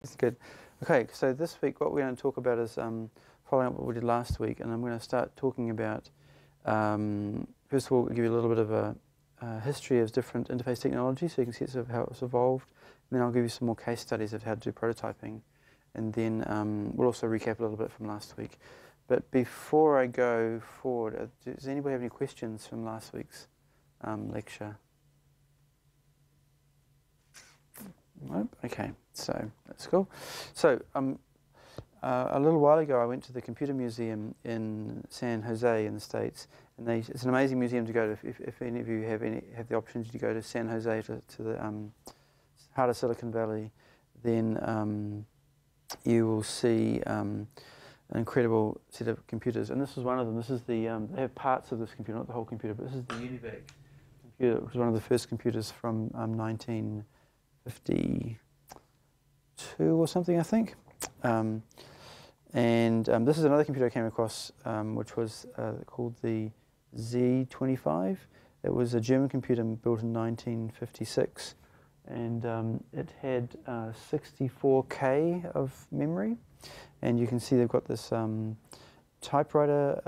That's good. Okay, so this week what we're going to talk about is following up what we did last week, and I'm going to start talking about, first of all, give you a little bit of a history of different interface technology so you can see sort of how it's evolved, and then I'll give you some more case studies of how to do prototyping, and then we'll also recap a little bit from last week. But before I go forward, does anybody have any questions from last week's lecture? Nope. Okay, so that's cool. So a little while ago I went to the Computer Museum in San Jose in the States, and it's an amazing museum to go to if any of you have the opportunity to go to San Jose to the heart of Silicon Valley, then you will see an incredible set of computers, and this is one of them. This is the they have parts of this computer, not the whole computer, but this is the UNIVAC computer, which was one of the first computers from 1952 or something, I think. This is another computer I came across, which was called the Z25. It was a German computer built in 1956, and it had 64K of memory. And you can see they've got this typewriter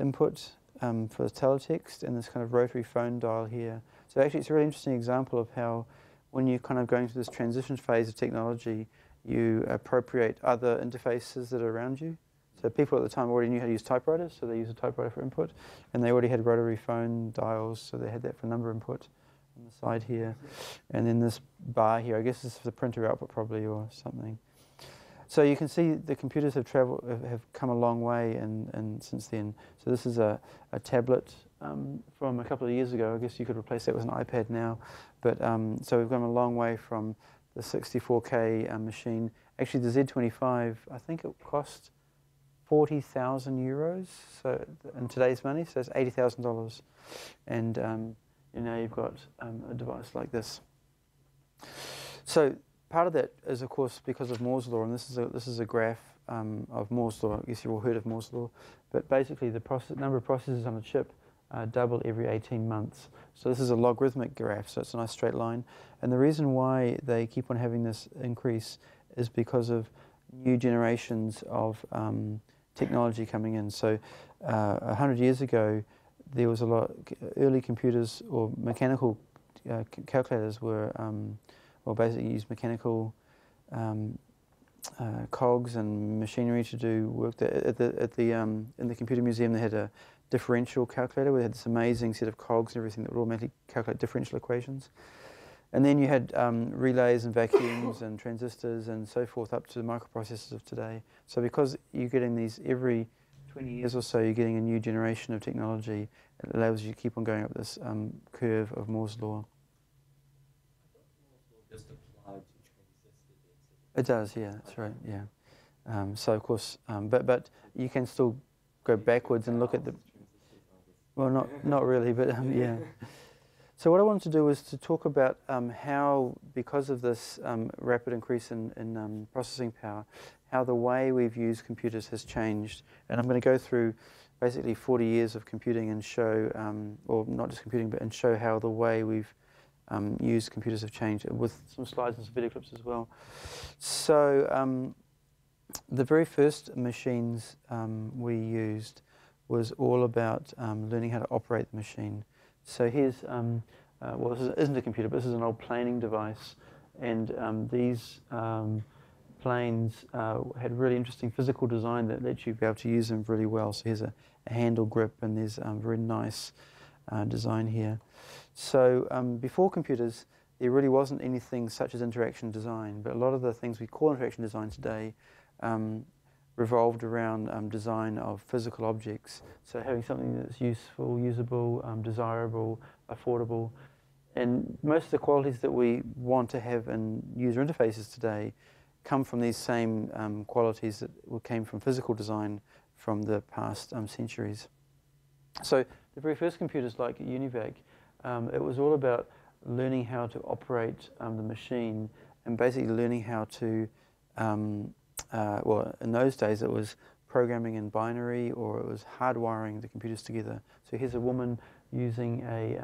input for the teletext and this kind of rotary phone dial here. So actually it's a really interesting example of how when you're kind of going through this transition phase of technology, you appropriate other interfaces that are around you. So people at the time already knew how to use typewriters, so they used a typewriter for input, and they already had rotary phone dials, so they had that for number input on the side here. And then this bar here, I guess this is the printer output probably or something. So you can see the computers have come a long way and since then. So this is a tablet from a couple of years ago. I guess you could replace that with an iPad now. But so we've come a long way from the 64K machine. Actually, the Z25, I think it cost 40,000 euros. So in today's money, so it's $80,000. And you know, you've got a device like this. So part of that is, of course, because of Moore's law, and this is a graph of Moore's law. I guess you've all heard of Moore's law. But basically, the number of processors on a chip double every 18 months. So this is a logarithmic graph, so it's a nice straight line. And the reason why they keep on having this increase is because of new generations of technology coming in. So 100 years ago, there was a lot early computers or mechanical calculators were well, basically used mechanical cogs and machinery to do work. In the Computer Museum, they had a differential calculator where they had this amazing set of cogs and everything that would automatically calculate differential equations. And then you had relays and vacuums and transistors and so forth up to the microprocessors of today. So because you're getting these every 20 years or so, you're getting a new generation of technology. It allows you to keep on going up this curve of Moore's law. Just applied to transistor. It does, yeah, that's right, yeah. So of course, but you can still go backwards and look at the. Well, not really, but yeah. So what I wanted to do was to talk about how, because of this rapid increase in processing power, how the way we've used computers has changed. And I'm going to go through basically 40 years of computing and show, or not just computing, but and show how the way we've used computers have changed, with some slides and some video clips as well. So the very first machines we used was all about learning how to operate the machine. So here's, well, this isn't a computer, but this is an old planing device. And these planes had really interesting physical design that lets you be able to use them really well. So here's a handle grip, and there's very nice design here. So before computers, there really wasn't anything such as interaction design, but a lot of the things we call interaction design today revolved around design of physical objects. So having something that's useful, usable, desirable, affordable. And most of the qualities that we want to have in user interfaces today come from these same qualities that came from physical design from the past centuries. So the very first computers like UNIVAC, it was all about learning how to operate the machine and basically learning how to well, in those days it was programming in binary, or it was hardwiring the computers together. So here's a woman using a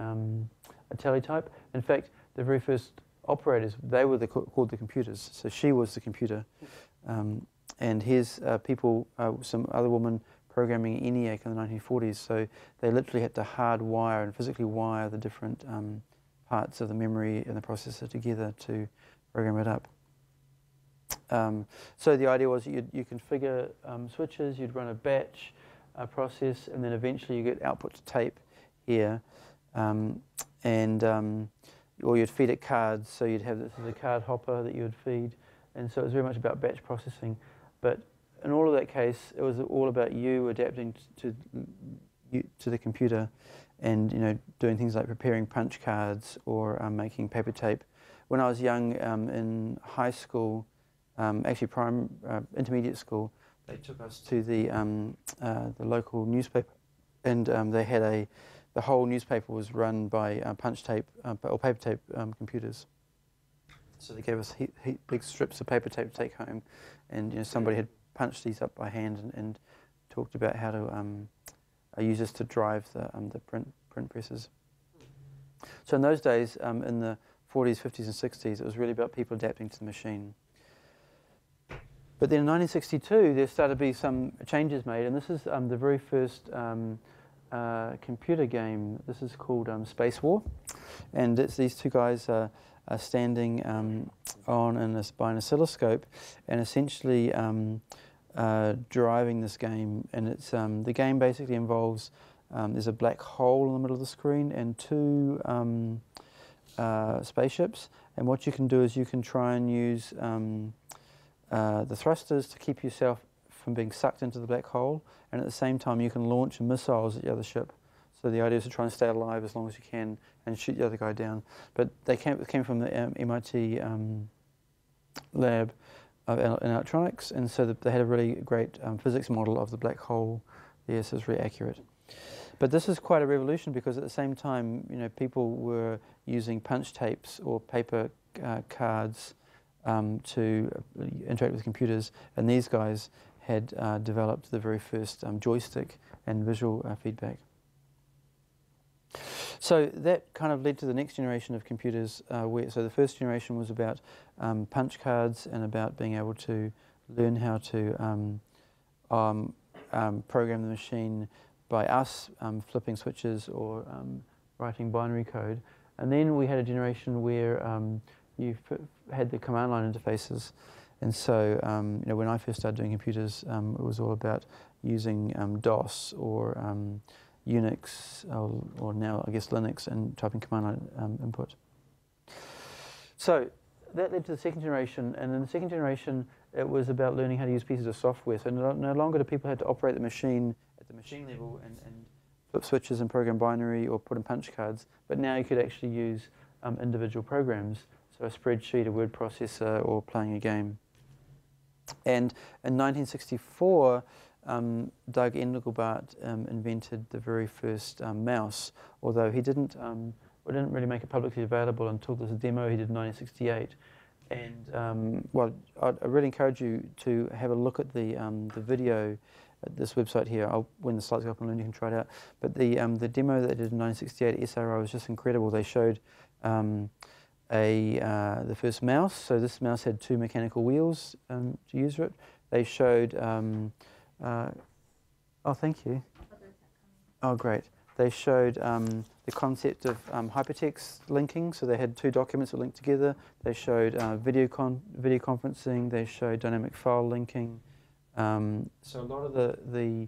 teletype. In fact, the very first operators, they were called the computers. So she was the computer. And here's people, some other woman programming ENIAC in the 1940s. So they literally had to hardwire and physically wire the different parts of the memory and the processor together to program it up. So the idea was you configure switches, you'd run a batch process, and then eventually you get output to tape here, or you'd feed it cards. So you'd have this as a card hopper that you would feed, and so it was very much about batch processing. But in all of that case, it was all about you adapting to the computer, and doing things like preparing punch cards or making paper tape. When I was young, in high school, actually intermediate school, they took us to the local newspaper, and they had the whole newspaper was run by punch tape or paper tape computers. So they gave us big strips of paper tape to take home, and somebody had punched these up by hand and talked about how to use this to drive the print presses. So in those days, in the 40s, 50s, and 60s, it was really about people adapting to the machine. But then in 1962, there started to be some changes made, and this is the very first computer game. This is called Space War, and it's these two guys are standing by an oscilloscope, and essentially driving this game. And it's the game basically involves there's a black hole in the middle of the screen and two spaceships, and what you can do is you can try and use the thrusters to keep yourself from being sucked into the black hole, and at the same time you can launch missiles at the other ship. So the idea is to try and stay alive as long as you can and shoot the other guy down. But they came from the MIT lab in electronics, and so they had a really great physics model of the black hole there, so it's really accurate. But this is quite a revolution, because at the same time, people were using punch tapes or paper cards to interact with computers, and these guys had developed the very first joystick and visual feedback. So that kind of led to the next generation of computers. So the first generation was about punch cards and about being able to learn how to program the machine by us flipping switches or writing binary code. And then we had a generation where you had the command line interfaces. And so when I first started doing computers, it was all about using DOS or Unix, or now I guess Linux, and typing command line input. So that led to the second generation, and in the second generation it was about learning how to use pieces of software. So no longer do people have to operate the machine at the machine level and flip switches and program binary or put in punch cards, but now you could actually use individual programs, so a spreadsheet, a word processor, or playing a game. And in 1964, Doug Engelbart invented the very first mouse, although he didn't really make it publicly available until this demo he did in 1968. And well, I really encourage you to have a look at the video at this website here. When the slides go up online, you can try it out. But the demo that they did in 1968 at SRI was just incredible. They showed the first mouse. So this mouse had two mechanical wheels to use it. They showed. Oh, thank you. Oh, great. They showed the concept of hypertext linking. So they had two documents that linked together. They showed video conferencing. They showed dynamic file linking. So a lot of the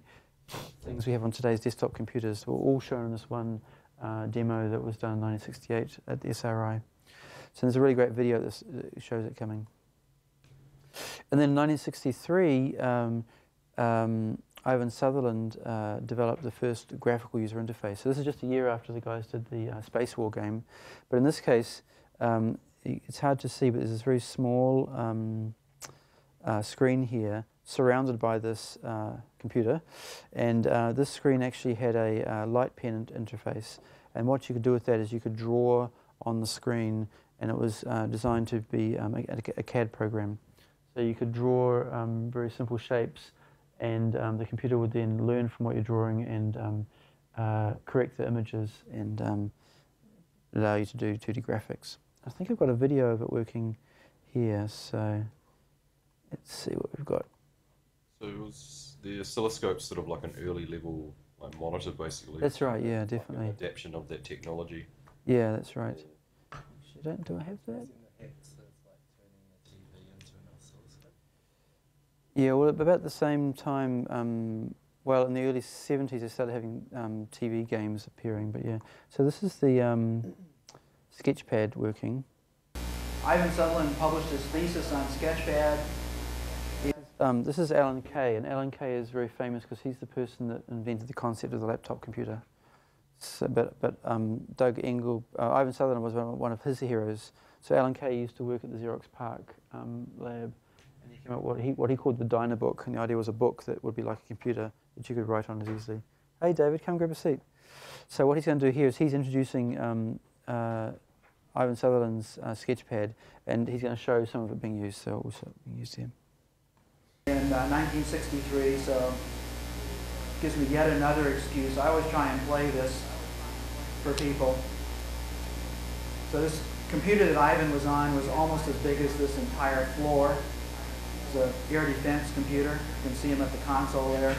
things we have on today's desktop computers were all shown in this one demo that was done in 1968 at the SRI. So there's a really great video that shows it coming. And then in 1963, Ivan Sutherland developed the first graphical user interface. So this is just a year after the guys did the Space War game. But in this case, it's hard to see, but there's this very small screen here surrounded by this computer. And this screen actually had a light pen interface. And what you could do with that is you could draw on the screen, and it was designed to be a CAD program. So you could draw very simple shapes, and the computer would then learn from what you're drawing and correct the images and allow you to do 2D graphics. I think I've got a video of it working here, so let's see what we've got. So was the oscilloscope sort of like an early level like monitor, basically? That's right, yeah, definitely. Like an adaptation of that technology. Yeah, that's right. Do I have that? Yeah, well, about the same time, well, in the early 70s, they started having TV games appearing, but yeah. So this is the Sketchpad working. Ivan Sutherland published his thesis on Sketchpad. This is Alan Kay, and Alan Kay is very famous because he's the person that invented the concept of the laptop computer. So, but Doug Engel, Ivan Sutherland was one of his heroes. So Alan Kay used to work at the Xerox PARC lab, and he came up with what he called the Dynabook, and the idea was a book that would be like a computer that you could write on as easily. Hey David, come grab a seat. So what he's going to do here is he's introducing Ivan Sutherland's Sketchpad, and he's going to show some of it being used. So also being used here. In 1963, so gives me yet another excuse. I always try and play this for people. So this computer that Ivan was on was almost as big as this entire floor. It's an air defense computer. You can see him at the console there.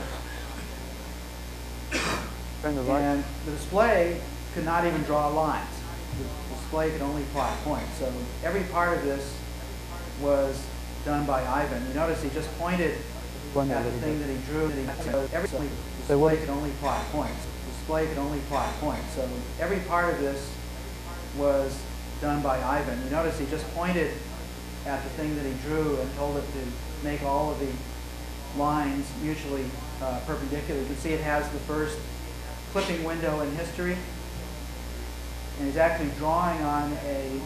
And the display could not even draw lines. The display could only plot points. So every part of this was done by Ivan. You notice he just pointed at the thing that he drew. Every display could only plot points. The display could only plot points. So every part of this was done by Ivan. You notice he just pointed at the thing that he drew and told it to make all of the lines mutually perpendicular. You can see it has the first clipping window in history. And he's actually drawing on a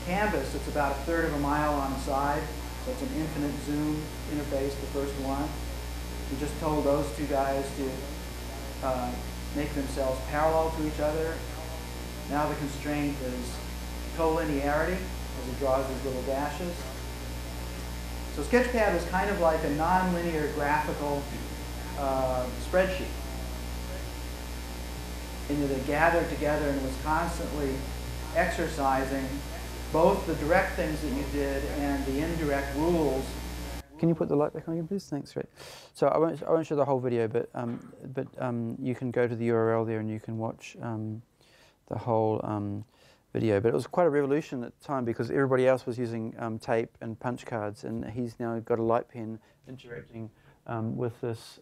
canvas that's about 1/3 of a mile on the side. So it's an infinite zoom interface, the first one. He just told those two guys to make themselves parallel to each other. Now the constraint is collinearity, as he draws these little dashes. So Sketchpad is kind of like a non-linear graphical spreadsheet. And they gathered together and was constantly exercising both the direct things that you did and the indirect rules. Can you put the light back on again, please? Thanks, Rick. So I won't show the whole video, but you can go to the URL there and you can watch the whole video. But it was quite a revolution at the time because everybody else was using tape and punch cards, and he's now got a light pen interacting with this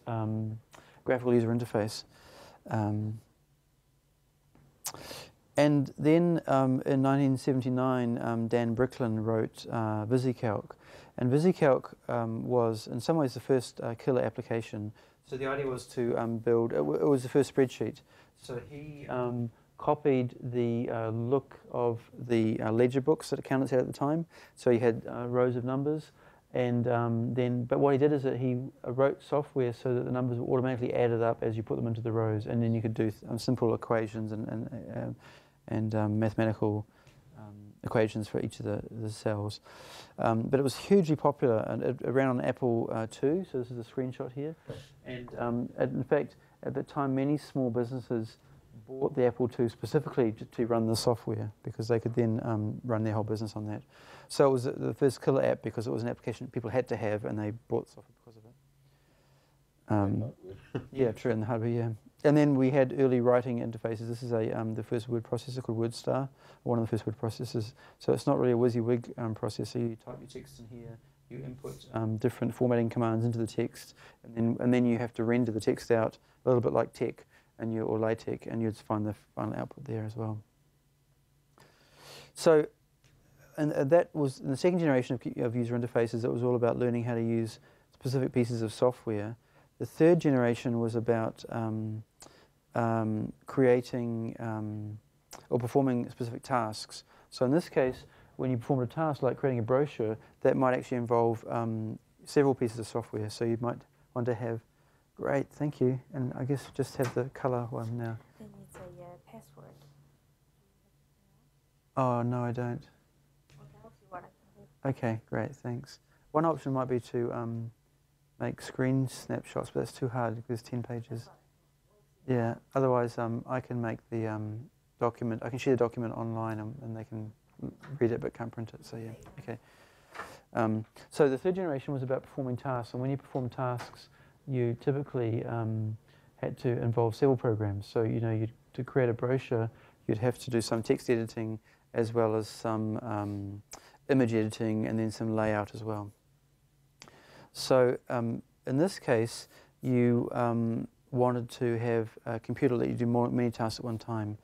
graphical user interface. And then in 1979, Dan Bricklin wrote VisiCalc. And VisiCalc was, in some ways, the first killer application. So the idea was to build, it was the first spreadsheet. So he copied the look of the ledger books that accountants had at the time. So he had rows of numbers. And but what he did is that he wrote software so that the numbers were automatically added up as you put them into the rows. And then you could do simple equations and mathematical equations for each of the cells. But it was hugely popular, and it ran on Apple II, so this is a screenshot here. And in fact, at that time, many small businesses bought the Apple II specifically to run the software because they could then run their whole business on that. So it was the first killer app because it was an application people had to have, and they bought the software because of it. Yeah, true, and the hardware, yeah. And then we had early writing interfaces. This is the first word processor called WordStar, one of the first word processors. So it's not really a WYSIWYG processor. You type your text in here, you input different formatting commands into the text, and then you have to render the text out a little bit like TeX or LaTeX, and you'd find the final output there as well. So, and that was in the second generation of user interfaces. It was all about learning how to use specific pieces of software. The third generation was about creating or performing specific tasks. So in this case, when you perform a task like creating a brochure, that might actually involve several pieces of software. So you might want to have, great, thank you, and I guess just have the color one now. Then it's a password. Oh, no, I don't. Okay, great, thanks. One option might be to make screen snapshots, but that's too hard because there's 10 pages. Yeah, otherwise I can make the document, I can share the document online and they can read it but can't print it. So yeah, okay. So the third generation was about performing tasks, and when you perform tasks, you typically had to involve several programs. So to create a brochure, you'd have to do some text editing as well as some image editing and then some layout as well. So in this case, you wanted to have a computer let you do many tasks at one time,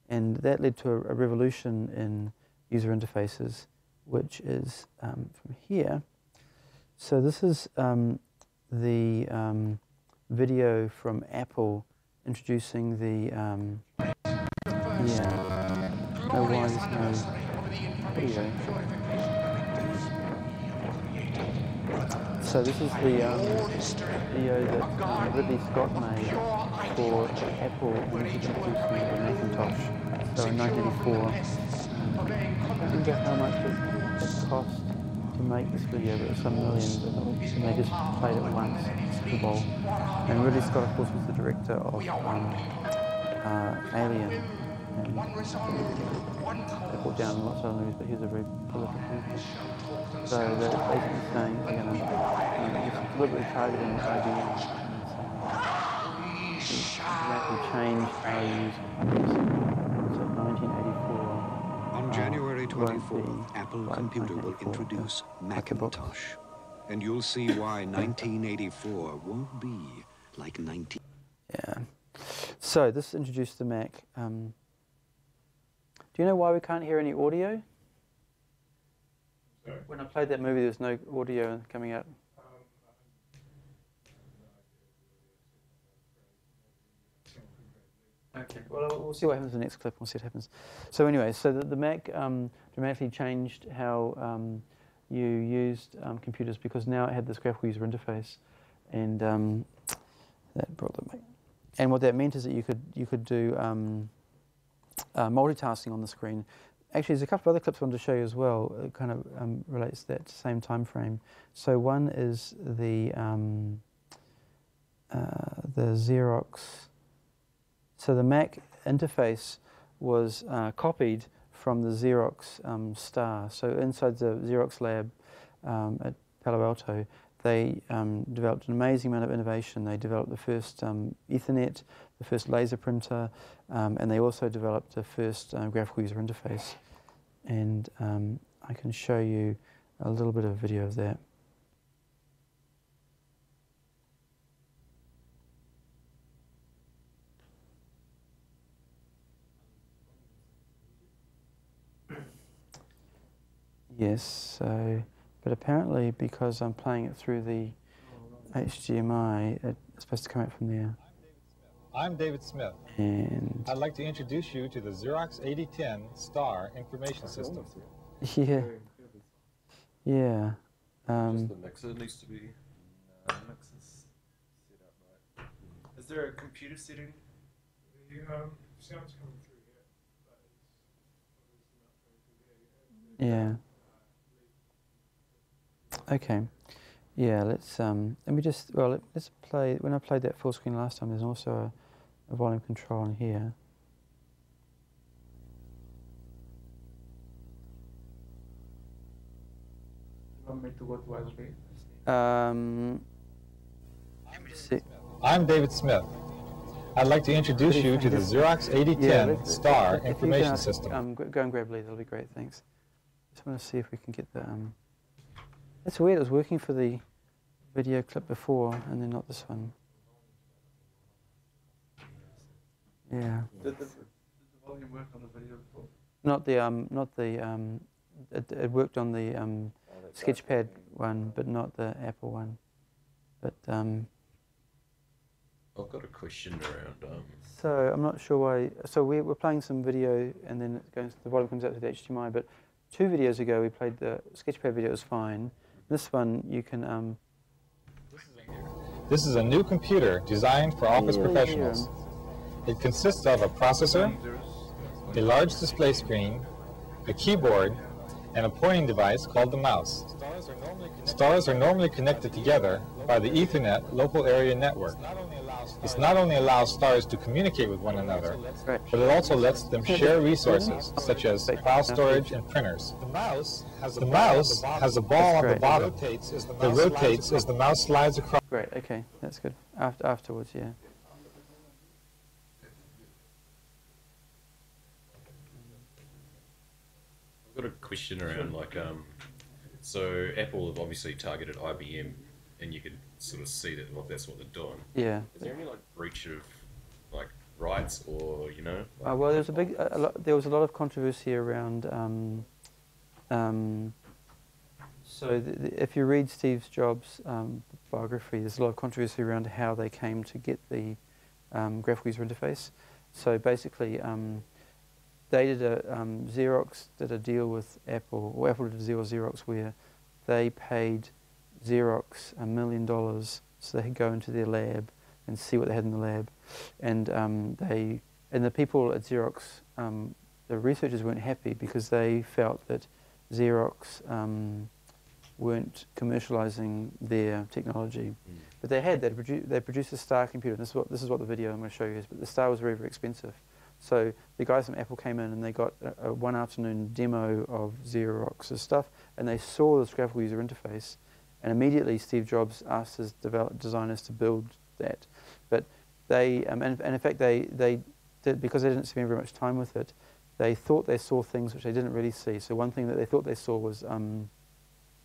and that led to a revolution in user interfaces, which is from here. So this is the video from Apple introducing the no why there's no video. So this is the video that Ridley Scott made for Apple when he introduced the Macintosh. So in 1984. I don't know how much it cost to make this video, but it was some millions, and they just played it once, Super Bowl. And Ridley Scott, of course, was the director of Alien. And they brought down lots of movies, but he was a very prolific thinker. So they're basically saying they're going to deliberately targeting IBM and dramatically change how you use computers. So 1984. On January 24th, Apple Computer will introduce Macintosh. And you'll see why 1984 won't be like 19... Yeah. So this introduced the Mac. Do you know why we can't hear any audio? Sorry? When I played that movie, there was no audio coming out. Okay, well, we'll see what happens in the next clip. We'll see what happens. So anyway, so the Mac dramatically changed how you used computers, because now it had this graphical user interface, and that brought the Mac. And what that meant is that you could do multitasking on the screen. Actually, there's a couple of other clips I wanted to show you as well. It kind of relates to that same time frame. So one is the Xerox. So the Mac interface was copied from the Xerox Star. So inside the Xerox lab at Palo Alto, they developed an amazing amount of innovation. They developed the first Ethernet, the first laser printer, and they also developed the first graphical user interface. And I can show you a little bit of a video of that. Yes, so, but apparently because I'm playing it through the HDMI, it's supposed to come out from there. I'm David Smith, and I'd like to introduce you to the Xerox 8010 Star Information System. Yeah. Yeah. Just the mixer needs to be... mixer's set up right. Is there a computer setting? The sound's coming through here, but it's obviously not coming through here. Yeah. Okay. Yeah, let's let's play. When I played that full screen last time, there's also a volume control on here. You want me to go to Wireframe? Let me just see. I'm David Smith. I'd like to introduce you to the Xerox 8010 Star Information System. Go and grab Lee, that'll be great, thanks. Just want to see if we can get the... That's weird, it was working for the video clip before, and then not this one. Yeah. Did the volume work on the video before? It worked on the Sketchpad one, but not the Apple one. But I've got a question around. So I'm not sure why. So we're playing some video, and then the volume comes out to the HDMI. But 2 videos ago, we played the Sketchpad video. It was fine. This one you can. This is a new computer designed for office professionals. It consists of a processor, a large display screen, a keyboard, and a pointing device called the mouse. Stars are normally connected together by the Ethernet local area network. This not only allows stars to communicate with one another, Right. but it also lets them share resources such as file storage and printers. The mouse has a ball on the great. bottom rotates as the that mouse rotates as the mouse slides across. Great. Okay, that's good. Afterwards, yeah. I've got a question around like so Apple have obviously targeted IBM, and you can sort of see that that's what they're doing. Yeah. Is there any like breach of like rights, or you know? Well, there was there was a lot of controversy around. So if you read Steve Jobs' biography, there's a lot of controversy around how they came to get the graphical user interface. So basically, they did Xerox did a deal with Apple, or Apple did a deal with Xerox where they paid Xerox $1 million so they could go into their lab and see what they had in the lab, and the people at Xerox, the researchers weren't happy because they felt that Xerox weren't commercializing their technology, but they produced a Star computer. And this is what the video I'm going to show you is. But the Star was very, very expensive, so the guys from Apple came in and they got a one afternoon demo of Xerox's stuff, and they saw this graphical user interface, and immediately Steve Jobs asked his designers to build that. But they, and in fact, they did, because they didn't spend very much time with it, they thought they saw things which they didn't really see. So one thing that they thought they saw was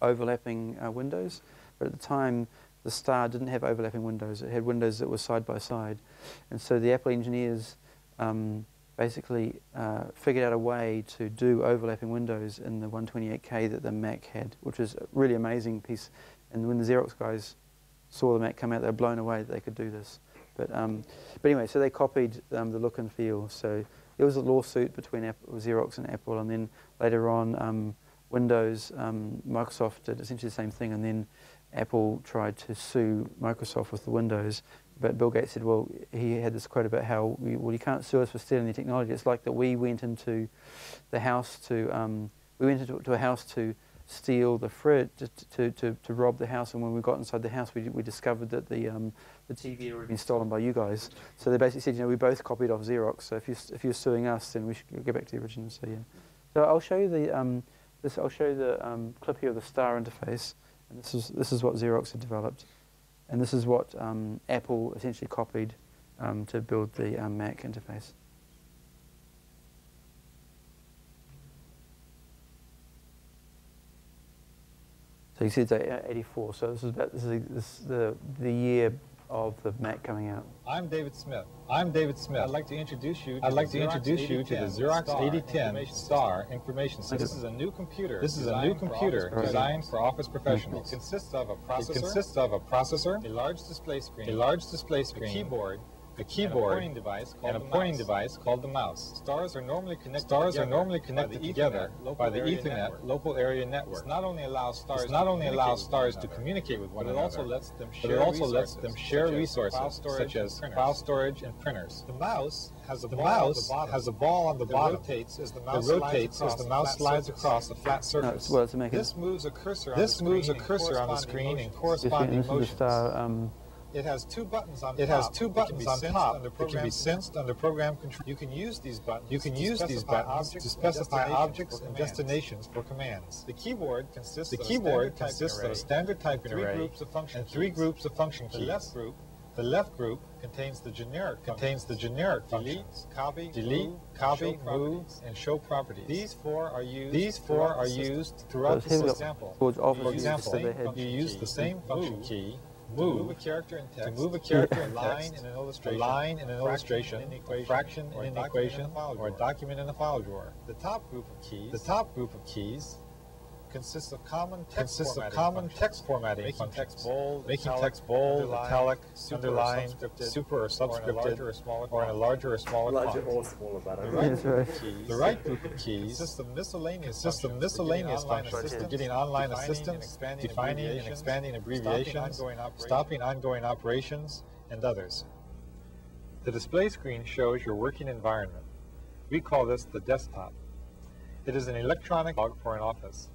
overlapping windows, but at the time the Star didn't have overlapping windows. It had windows that were side by side, and so the Apple engineers basically figured out a way to do overlapping windows in the 128K that the Mac had, which was a really amazing piece. And when the Xerox guys saw the Mac come out, they were blown away that they could do this. But anyway, so they copied the look and feel. So there was a lawsuit between Xerox and Apple, and then later on Windows, Microsoft did essentially the same thing, and then Apple tried to sue Microsoft with the Windows. But Bill Gates said, well, he had this quote about how, you can't sue us for stealing the technology. It's like that we went into the house to, a house to steal the fridge, to rob the house, and when we got inside the house, we discovered that the TV had already been stolen by you guys. So they basically said, we both copied off Xerox. So if you're suing us, then we should go back to the original. So yeah. So I'll show you the clip here of the Star interface, and this is what Xerox had developed, and this is what Apple essentially copied to build the Mac interface. So you see it's 84. So this is the year of the Mac coming out. I'm David Smith. I'd like to introduce you to the Xerox 8010 Star information system. This is a new computer. Designed for office professionals. It consists of a processor, a large display screen, a keyboard, and a pointing device called the mouse. Stars are normally connected together by the Ethernet local area network. This not only allows stars to communicate with one another, but it also lets them share resources such as file storage and printers. The mouse has a ball on the bottom that rotates as the mouse slides across a flat surface. This moves a cursor on the screen in corresponding motions. It has two buttons on top that can be sensed under program control. You can use these buttons to specify objects and destinations for commands. The keyboard consists of a standard typing array and three groups of function keys. The left group contains the generic functions: delete, copy, move, and show properties. These four are used throughout the example. For example, you use the same function key to move a character in text, a line in an illustration, a fraction in an equation, or a document in a file drawer. The top group of keys consists of common text formatting functions, making text bold, italic, underlined, super or subscripted, or in a larger or smaller font. The right group of keys consists of miscellaneous functions for getting online assistance, defining and expanding abbreviations, stopping ongoing operations, and others. The display screen shows your working environment. We call this the desktop. It is an electronic log for an office.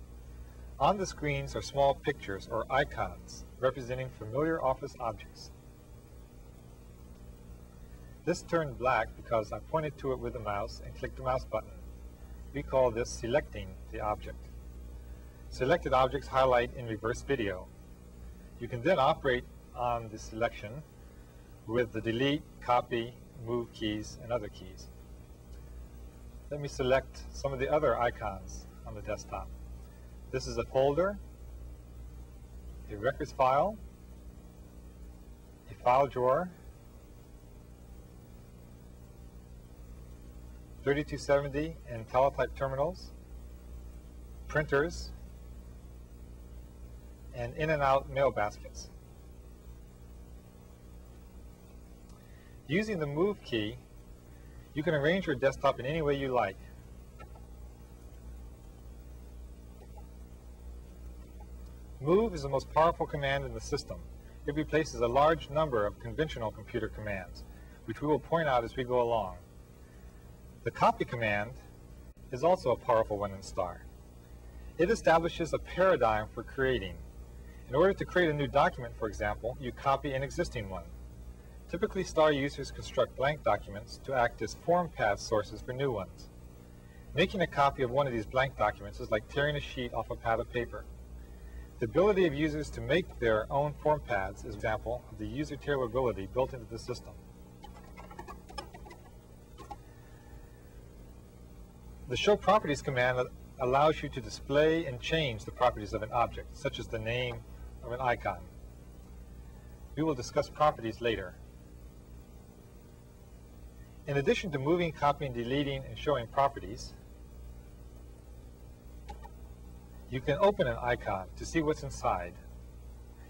On the screens are small pictures or icons representing familiar office objects. This turned black because I pointed to it with the mouse and clicked the mouse button. We call this selecting the object. Selected objects highlight in reverse video. You can then operate on the selection with the delete, copy, move keys, and other keys. Let me select some of the other icons on the desktop. This is a folder, a records file, a file drawer, 3270 and teletype terminals, printers, and in and out mail baskets. Using the Move key, you can arrange your desktop in any way you like. Move is the most powerful command in the system. It replaces a large number of conventional computer commands, which we will point out as we go along. The Copy command is also a powerful one in STAR. It establishes a paradigm for creating. In order to create a new document, for example, you copy an existing one. Typically, STAR users construct blank documents to act as form path sources for new ones. Making a copy of one of these blank documents is like tearing a sheet off a pad of paper. The ability of users to make their own form paths is an example of the user tailorability built into the system. The Show Properties command allows you to display and change the properties of an object, such as the name of an icon. We will discuss properties later. In addition to moving, copying, deleting, and showing properties, you can open an icon to see what's inside.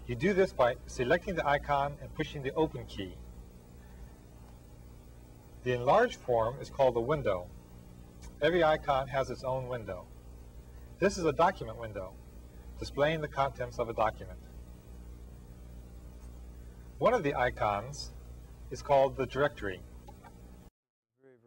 You do this by selecting the icon and pushing the Open key. The enlarged form is called a window. Every icon has its own window. This is a document window, displaying the contents of a document. One of the icons is called the directory.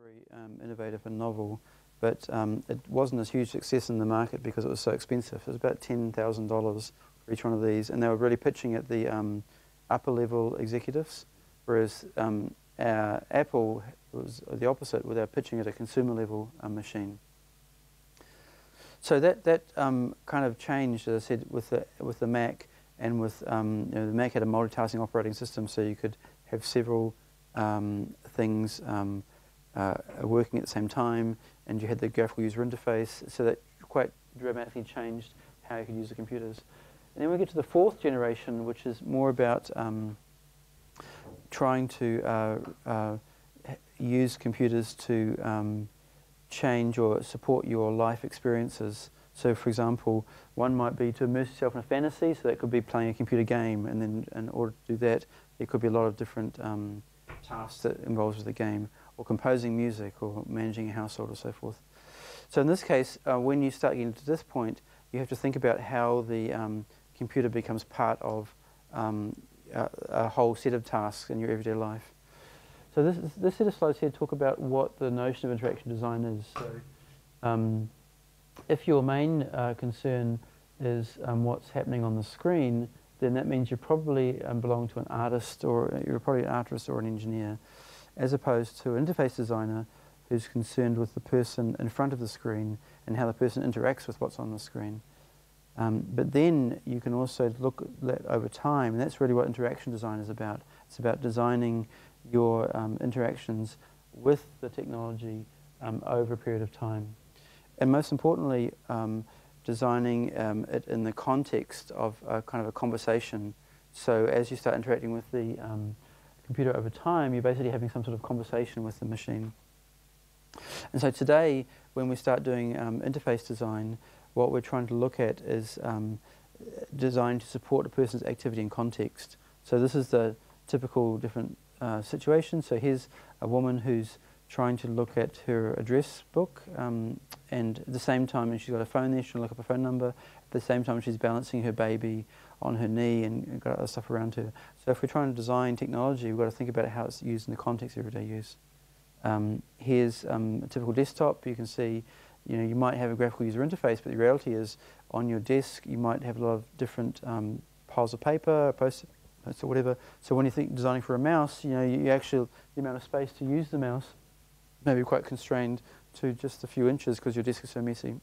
Very innovative and novel, but it wasn't a huge success in the market because it was so expensive. It was about $10,000 for each one of these, and they were really pitching at the upper level executives, whereas Apple was the opposite, where they were pitching at a consumer level machine. So that kind of changed, as I said, with the Mac, and with the Mac had a multitasking operating system, so you could have several things working at the same time, and you had the graphical user interface, so that quite dramatically changed how you could use the computers. And then we get to the fourth generation, which is more about trying to use computers to change or support your life experiences. So, for example, one might be to immerse yourself in a fantasy, so that could be playing a computer game, and then in order to do that, there could be a lot of different tasks that involves with the game, or composing music, or managing a household, or so forth. So in this case, when you start getting to this point, you have to think about how the computer becomes part of a whole set of tasks in your everyday life. So this set of slides here talk about what the notion of interaction design is. So, if your main concern is what's happening on the screen, then that means you probably belong to an artist, or you're probably an artist or an engineer, as opposed to an interface designer who's concerned with the person in front of the screen and how the person interacts with what's on the screen. But then you can also look at that over time, and that's really what interaction design is about. It's about designing your interactions with the technology over a period of time. And most importantly, designing it in the context of kind of a conversation. So as you start interacting with the computer over time, you're basically having some sort of conversation with the machine. And so today, when we start doing interface design, what we're trying to look at is design to support a person's activity and context. So this is the typical different situation. So here's a woman who's trying to look at her address book, and at the same time, and she's got a phone there, she's trying to look up a phone number. At the same time, she's balancing her baby on her knee and got other stuff around her. So if we're trying to design technology, we've got to think about how it's used in the context of everyday use. Here's a typical desktop. You can see, you might have a graphical user interface, but the reality is, on your desk, you might have a lot of different piles of paper, So whatever. So when you think designing for a mouse, you know, you actually, the amount of space to use the mouse may be quite constrained to just a few inches because your desk is so messy.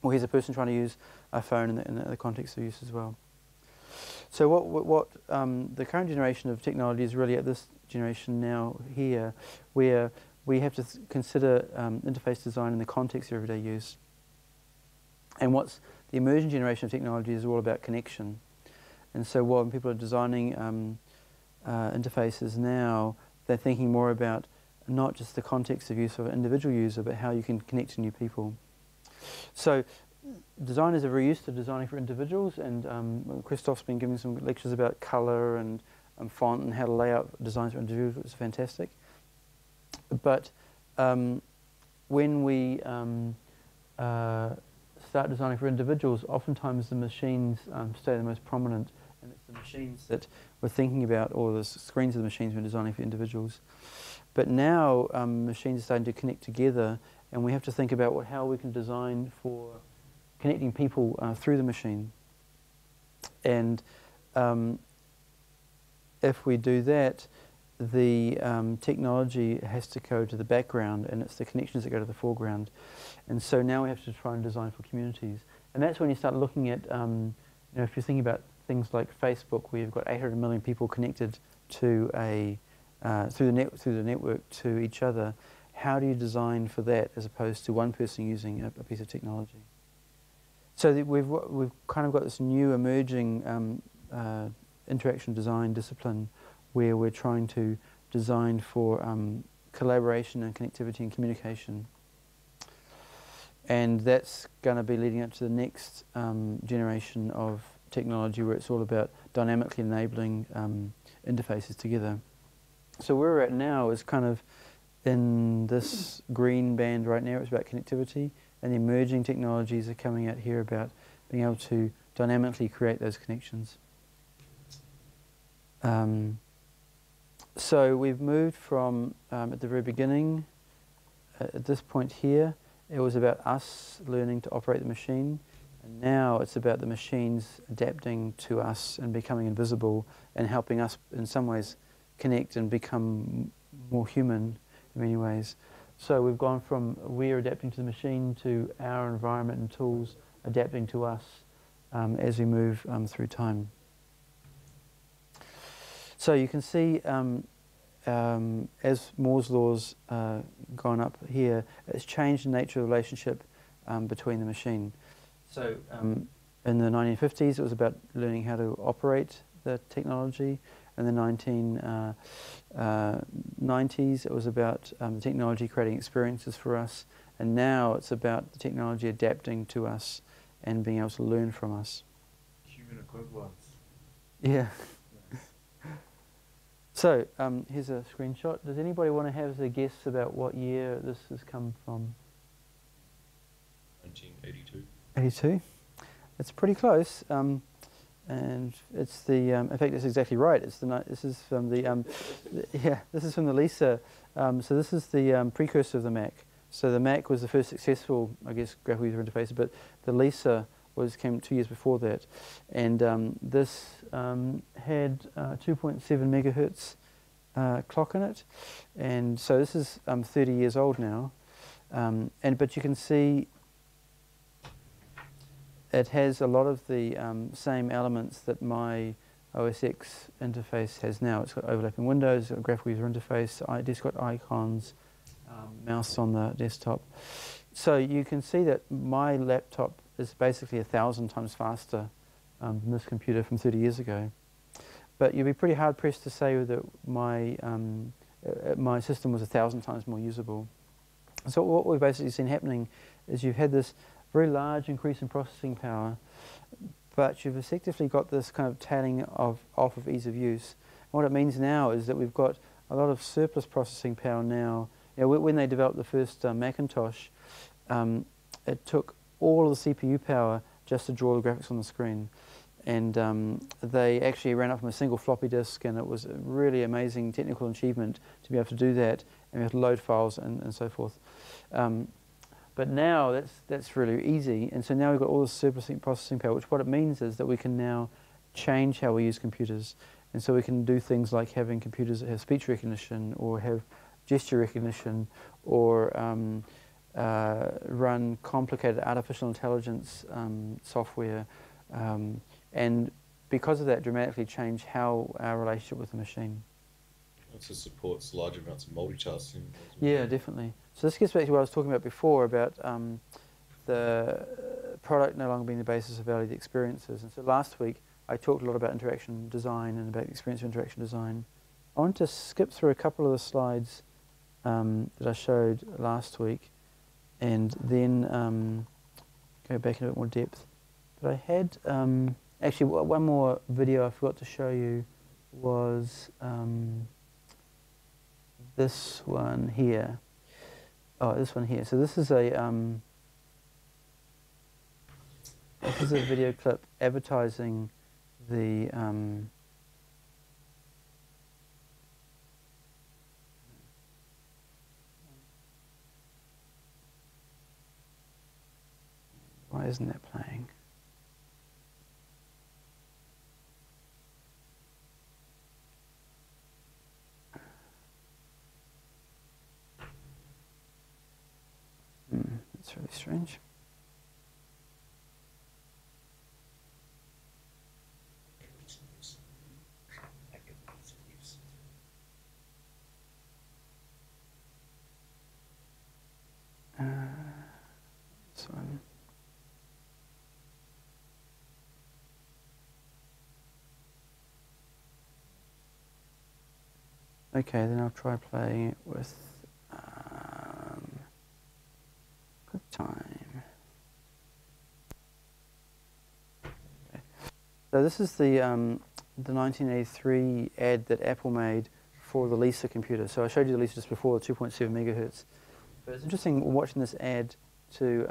Or here's a person trying to use a phone in the context of use as well. So what the current generation of technology is really at this generation now here, where we have to consider interface design in the context of everyday use. And what's the emerging generation of technology is all about connection. And so when people are designing interfaces now, they're thinking more about not just the context of use of an individual user, but how you can connect to new people. So designers are very used to designing for individuals, and Christoph's been giving some lectures about color and font and how to lay out designs for individuals, which is fantastic. But when we start designing for individuals, oftentimes the machines stay the most prominent, and it's the machines that we're thinking about, or the screens of the machines we're designing for individuals. But now machines are starting to connect together, and we have to think about how we can design for connecting people through the machine. And if we do that, the technology has to go to the background, and it's the connections that go to the foreground. And so now we have to try and design for communities. And that's when you start looking at, you know, if you're thinking about things like Facebook, where you've got 800 million people connected to through the network to each other, how do you design for that as opposed to one person using a piece of technology? So we've kind of got this new emerging interaction design discipline where we're trying to design for collaboration and connectivity and communication. And that's going to be leading up to the next generation of technology, where it's all about dynamically enabling interfaces together. So where we're at now is kind of in this green band right now. It's about connectivity, and the emerging technologies are coming out here about being able to dynamically create those connections. So we've moved from, at the very beginning, at this point here, it was about us learning to operate the machine, and now it's about the machines adapting to us and becoming invisible and helping us in some ways connect and become more human in many ways. So we've gone from we're adapting to the machine to our environment and tools adapting to us as we move through time. So you can see as Moore's law's gone up here, it's changed the nature of the relationship between the machine. So in the 1950s, it was about learning how to operate the technology. In the 1990s, it was about the technology creating experiences for us. And now it's about the technology adapting to us and being able to learn from us. Human equivalence. Yeah. So here's a screenshot. Does anybody want to have a guess about what year this has come from? 1982. 82. It's pretty close. And it's the, in fact, it's exactly right. It's the, this is from the, yeah, this is from the Lisa. So this is the precursor of the Mac. So the Mac was the first successful, I guess, graphical user interface, but the Lisa came 2 years before that. And this had 2.7 megahertz clock in it. And so this is 30 years old now. But you can see it has a lot of the same elements that my OS X interface has now. It's got overlapping windows, it's got a graphical user interface, it's got icons, mouse on the desktop. So you can see that my laptop is basically 1,000 times faster than this computer from 30 years ago. But you'd be pretty hard pressed to say that my system was 1,000 times more usable. So what we've basically seen happening is you've had this very large increase in processing power, but you've effectively got this kind of tailing off of ease of use. And what it means now is that we've got a lot of surplus processing power now. You know, when they developed the first Macintosh, it took all of the CPU power just to draw the graphics on the screen. And they actually ran up from a single floppy disk, and it was a really amazing technical achievement to be able to do that, and we have to load files and so forth. But now that's really easy, and so now we've got all this surplus processing power, which what it means is that we can now change how we use computers. And so we can do things like having computers that have speech recognition or have gesture recognition or run complicated artificial intelligence software, and because of that dramatically change how our relationship with the machine. It also supports large amounts of multitasking. Yeah, definitely. So this gets back to what I was talking about before about the product no longer being the basis of validated experiences. And so last week I talked a lot about interaction design and about the experience of interaction design. I want to skip through a couple of the slides that I showed last week and then go back in a bit more depth. But I had, actually one more video I forgot to show you was this one here. Oh, this one here. So this is a video clip advertising the why isn't that playing? That's really strange. This one. Okay, then I'll try playing it with good time. Okay. So this is the 1983 ad that Apple made for the Lisa computer. So I showed you the Lisa just before, the 2.7 megahertz. But it's interesting watching this ad to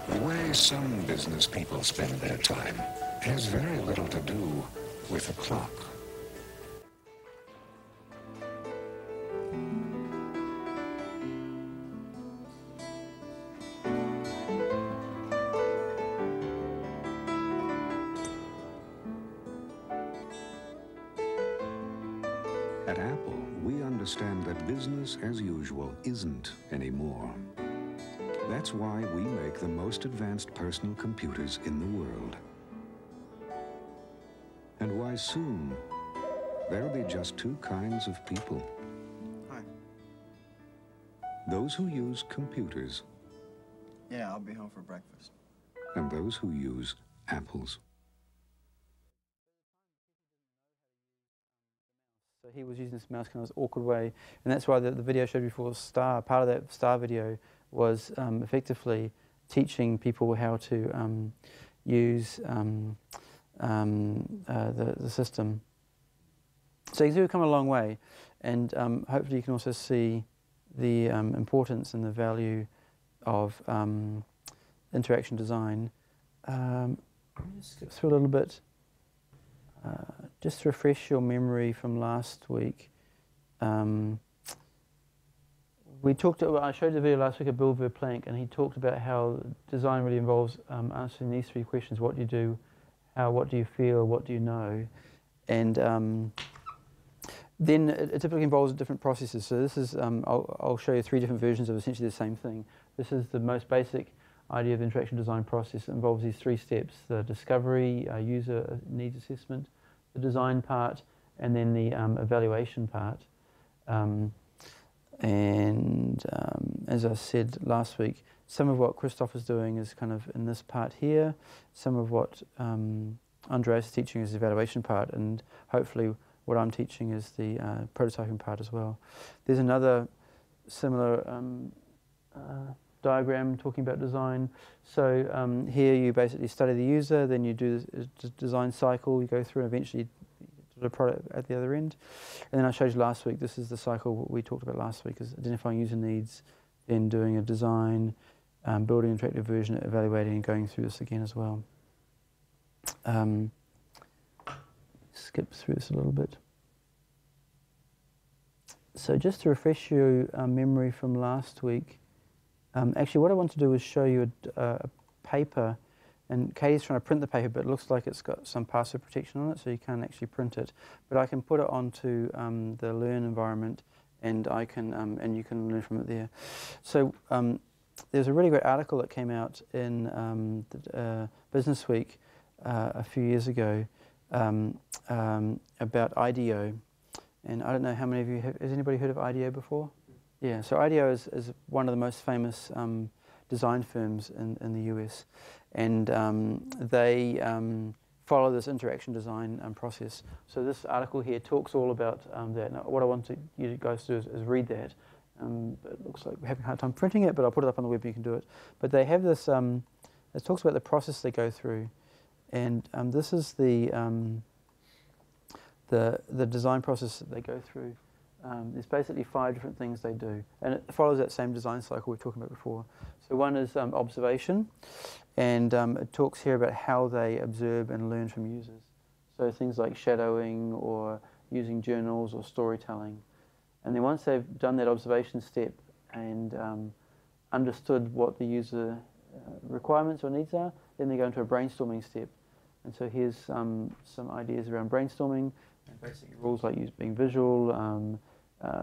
The way some business people spend their time has very little to do with a clock. At Apple, we understand that business as usual isn't anymore. That's why we make the most advanced personal computers in the world. And why soon there'll be just two kinds of people. Hi. Those who use computers. Yeah, I'll be home for breakfast. And those who use apples. So he was using this mouse kind of this awkward way, and that's why the video I showed before, Star, part of that Star video was effectively teaching people how to use the system. So he's really come a long way, and hopefully you can also see the importance and the value of interaction design. Let me just skip through a little bit. Just to refresh your memory from last week, we talked. I showed the video last week of Bill Verplank, and he talked about how design really involves answering these three questions: what do you do, what do you feel, what do you know, and then it typically involves different processes. So this is I'll show you three different versions of essentially the same thing. This is the most basic idea of interaction design process. It involves these three steps: the discovery, user needs assessment, the design part, and then the evaluation part. As I said last week, some of what Christoph is doing is kind of in this part here. Some of what Andreas is teaching is the evaluation part, and hopefully what I'm teaching is the prototyping part as well. There's another similar diagram talking about design. So here you basically study the user, then you do the design cycle, you go through, and eventually the product at the other end. And then I showed you last week, this is the cycle we talked about last week, is identifying user needs, then doing a design, building an interactive version, evaluating, and going through this again as well. Skip through this a little bit. So just to refresh your memory from last week, actually what I want to do is show you a paper, and Katie's trying to print the paper, but it looks like it's got some password protection on it, so you can't actually print it. But I can put it onto the Learn environment, and I can and you can learn from it there. So there's a really great article that came out in Business Week a few years ago about IDEO. And I don't know how many of you has anybody heard of IDEO before? Yeah, so IDEO is one of the most famous design firms in the US, and they follow this interaction design process. So this article here talks all about that. Now, what I want you guys to do is read that. It looks like we're having a hard time printing it, but I'll put it up on the web and you can do it. But they have this, it talks about the process they go through, and this is the design process that they go through. There's basically 5 different things they do, and it follows that same design cycle we were talking about before. So one is observation, and it talks here about how they observe and learn from users. So things like shadowing or using journals or storytelling. And then once they've done that observation step and understood what the user requirements or needs are, then they go into a brainstorming step. And so here's some ideas around brainstorming, and basically rules like being visual,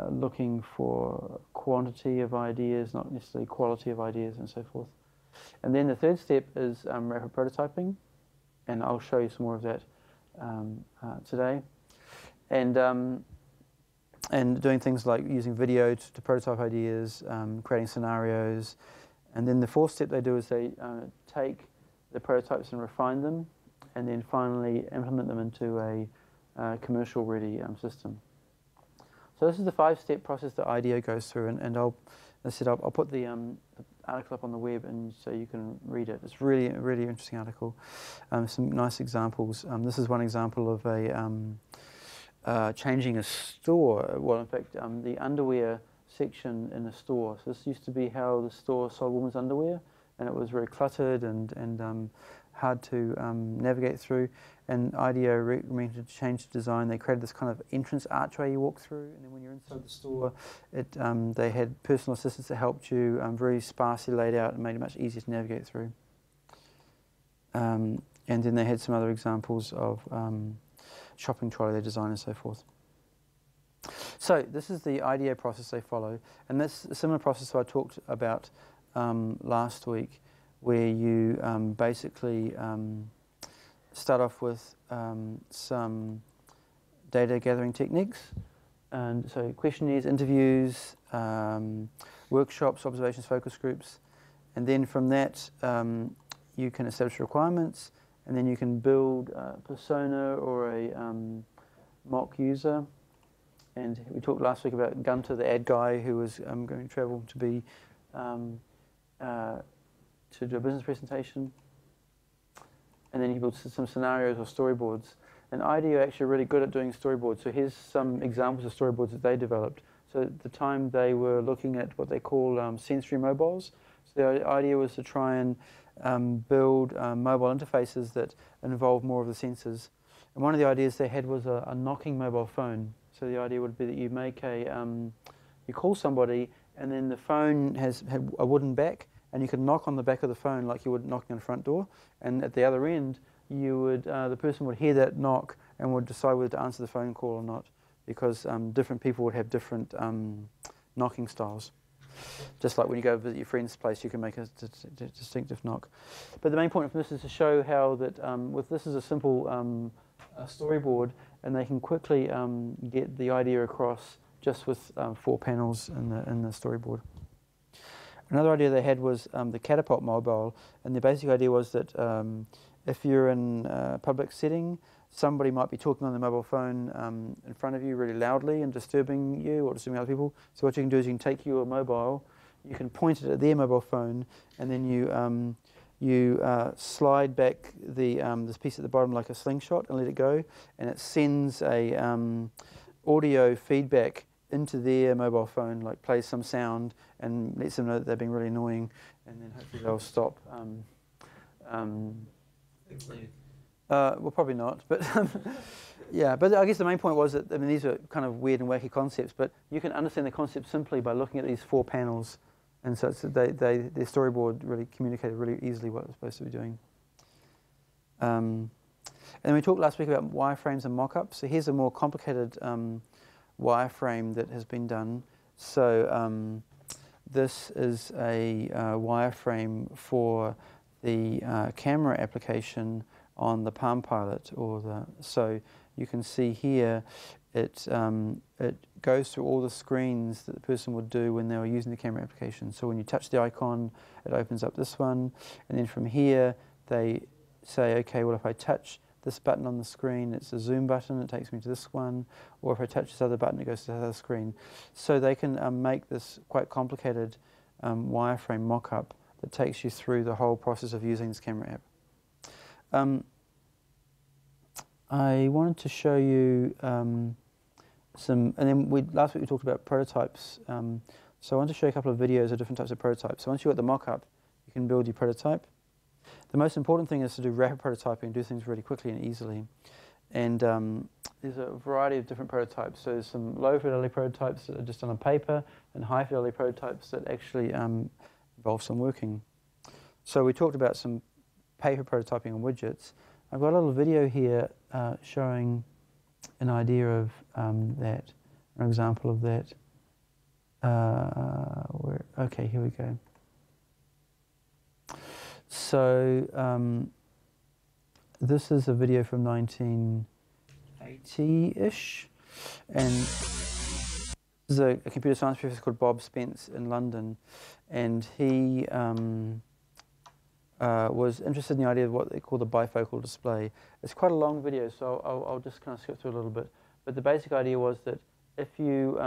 looking for quantity of ideas, not necessarily quality of ideas, and so forth. And then the third step is rapid prototyping, and I'll show you some more of that today. And doing things like using video to prototype ideas, creating scenarios. And then the fourth step they do is they take the prototypes and refine them, and then finally implement them into a commercial-ready system. So this is the 5-step process that IDEO goes through, and I'll put the article up on the web, and so you can read it. It's really a really interesting article. Some nice examples. This is one example of a changing a store. Well, in fact, the underwear section in a store. So this used to be how the store sold women's underwear, and it was very cluttered and hard to navigate through. And IDEO recommended to change the design. They created this kind of entrance archway you walk through, and then when you're inside the store, they had personal assistants that helped you, very sparsely laid out, and made it much easier to navigate through. And then they had some other examples of shopping trolley they designed and so forth. So this is the IDEO process they follow, and that's a similar process I talked about last week, where you basically start off with some data gathering techniques, and so questionnaires, interviews, workshops, observations, focus groups, and then from that you can establish requirements, and then you can build a persona or a mock user. And we talked last week about Gunter, the ad guy, who was going to travel to be to do a business presentation, and then he built some scenarios or storyboards. And IDEO are actually really good at doing storyboards. So here's some examples of storyboards that they developed. So at the time they were looking at what they call sensory mobiles. So the idea was to try and build mobile interfaces that involve more of the senses. And one of the ideas they had was a knocking mobile phone. So the idea would be that you make you call somebody, and then the phone had a wooden back, and you could knock on the back of the phone like you would knocking on the front door. And at the other end, you would the person would hear that knock and would decide whether to answer the phone call or not, because different people would have different knocking styles. Just like when you go visit your friend's place, you can make a distinctive knock. But the main point of this is to show how that with this is a simple storyboard, and they can quickly get the idea across just with 4 panels in the storyboard. Another idea they had was the Catapult mobile, and the basic idea was that if you're in a public setting, somebody might be talking on the mobile phone in front of you really loudly and disturbing you or disturbing other people. So what you can do is you can take your mobile, you can point it at their mobile phone, and then you slide back this piece at the bottom like a slingshot and let it go, and it sends a audio feedback into their mobile phone, like plays some sound and lets them know that they're being really annoying, and then hopefully they'll stop. Well, probably not, but Yeah, but I guess the main point was that, I mean, these are kind of weird and wacky concepts, but you can understand the concept simply by looking at these 4 panels, and so it's, their storyboard really communicated really easily what it was supposed to be doing. And we talked last week about wireframes and mock-ups. So here's a more complicated wireframe that has been done. So this is a wireframe for the camera application on the Palm Pilot, so you can see here it goes through all the screens that the person would do when they were using the camera application. So when you touch the icon, it opens up this one, and then from here they say, okay, well, if I touch this button on the screen, it's a zoom button, it takes me to this one, or if I touch this other button, it goes to the other screen. So they can make this quite complicated wireframe mock-up that takes you through the whole process of using this camera app. I wanted to show you some, and then last week we talked about prototypes, so I want to show you a couple of videos of different types of prototypes. So once you've got the mock-up, you can build your prototype. The most important thing is to do rapid prototyping, do things really quickly and easily. And there's a variety of different prototypes. So there's some low fidelity prototypes that are just on a paper, and high fidelity prototypes that actually involve some working. So we talked about some paper prototyping on widgets. I've got a little video here showing an idea of that, an example of that. Okay, here we go. So this is a video from 1980-ish, and this is a computer science professor called Bob Spence in London, and he was interested in the idea of what they call the bifocal display. It's quite a long video, so I'll just kind of skip through a little bit. But the basic idea was that if you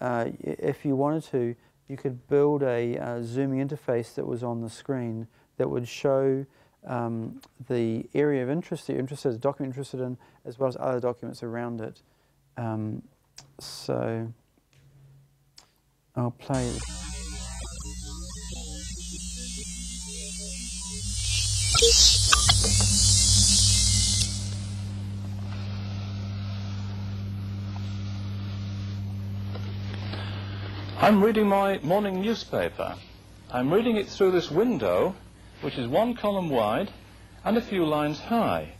wanted to, you could build a zooming interface that was on the screen that would show the area of interest that you're interested, the document you're interested in, as well as other documents around it. So I'll play it. I'm reading my morning newspaper. I'm reading it through this window, which is 1 column wide and a few lines high.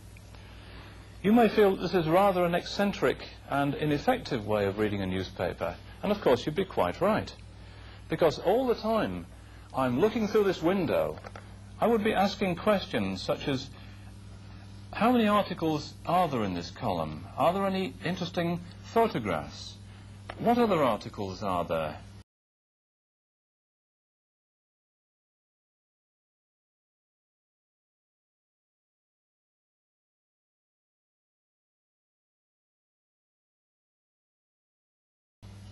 You may feel that this is rather an eccentric and ineffective way of reading a newspaper, and of course you'd be quite right, because all the time I'm looking through this window, I would be asking questions such as, how many articles are there in this column? Are there any interesting photographs? What other articles are there?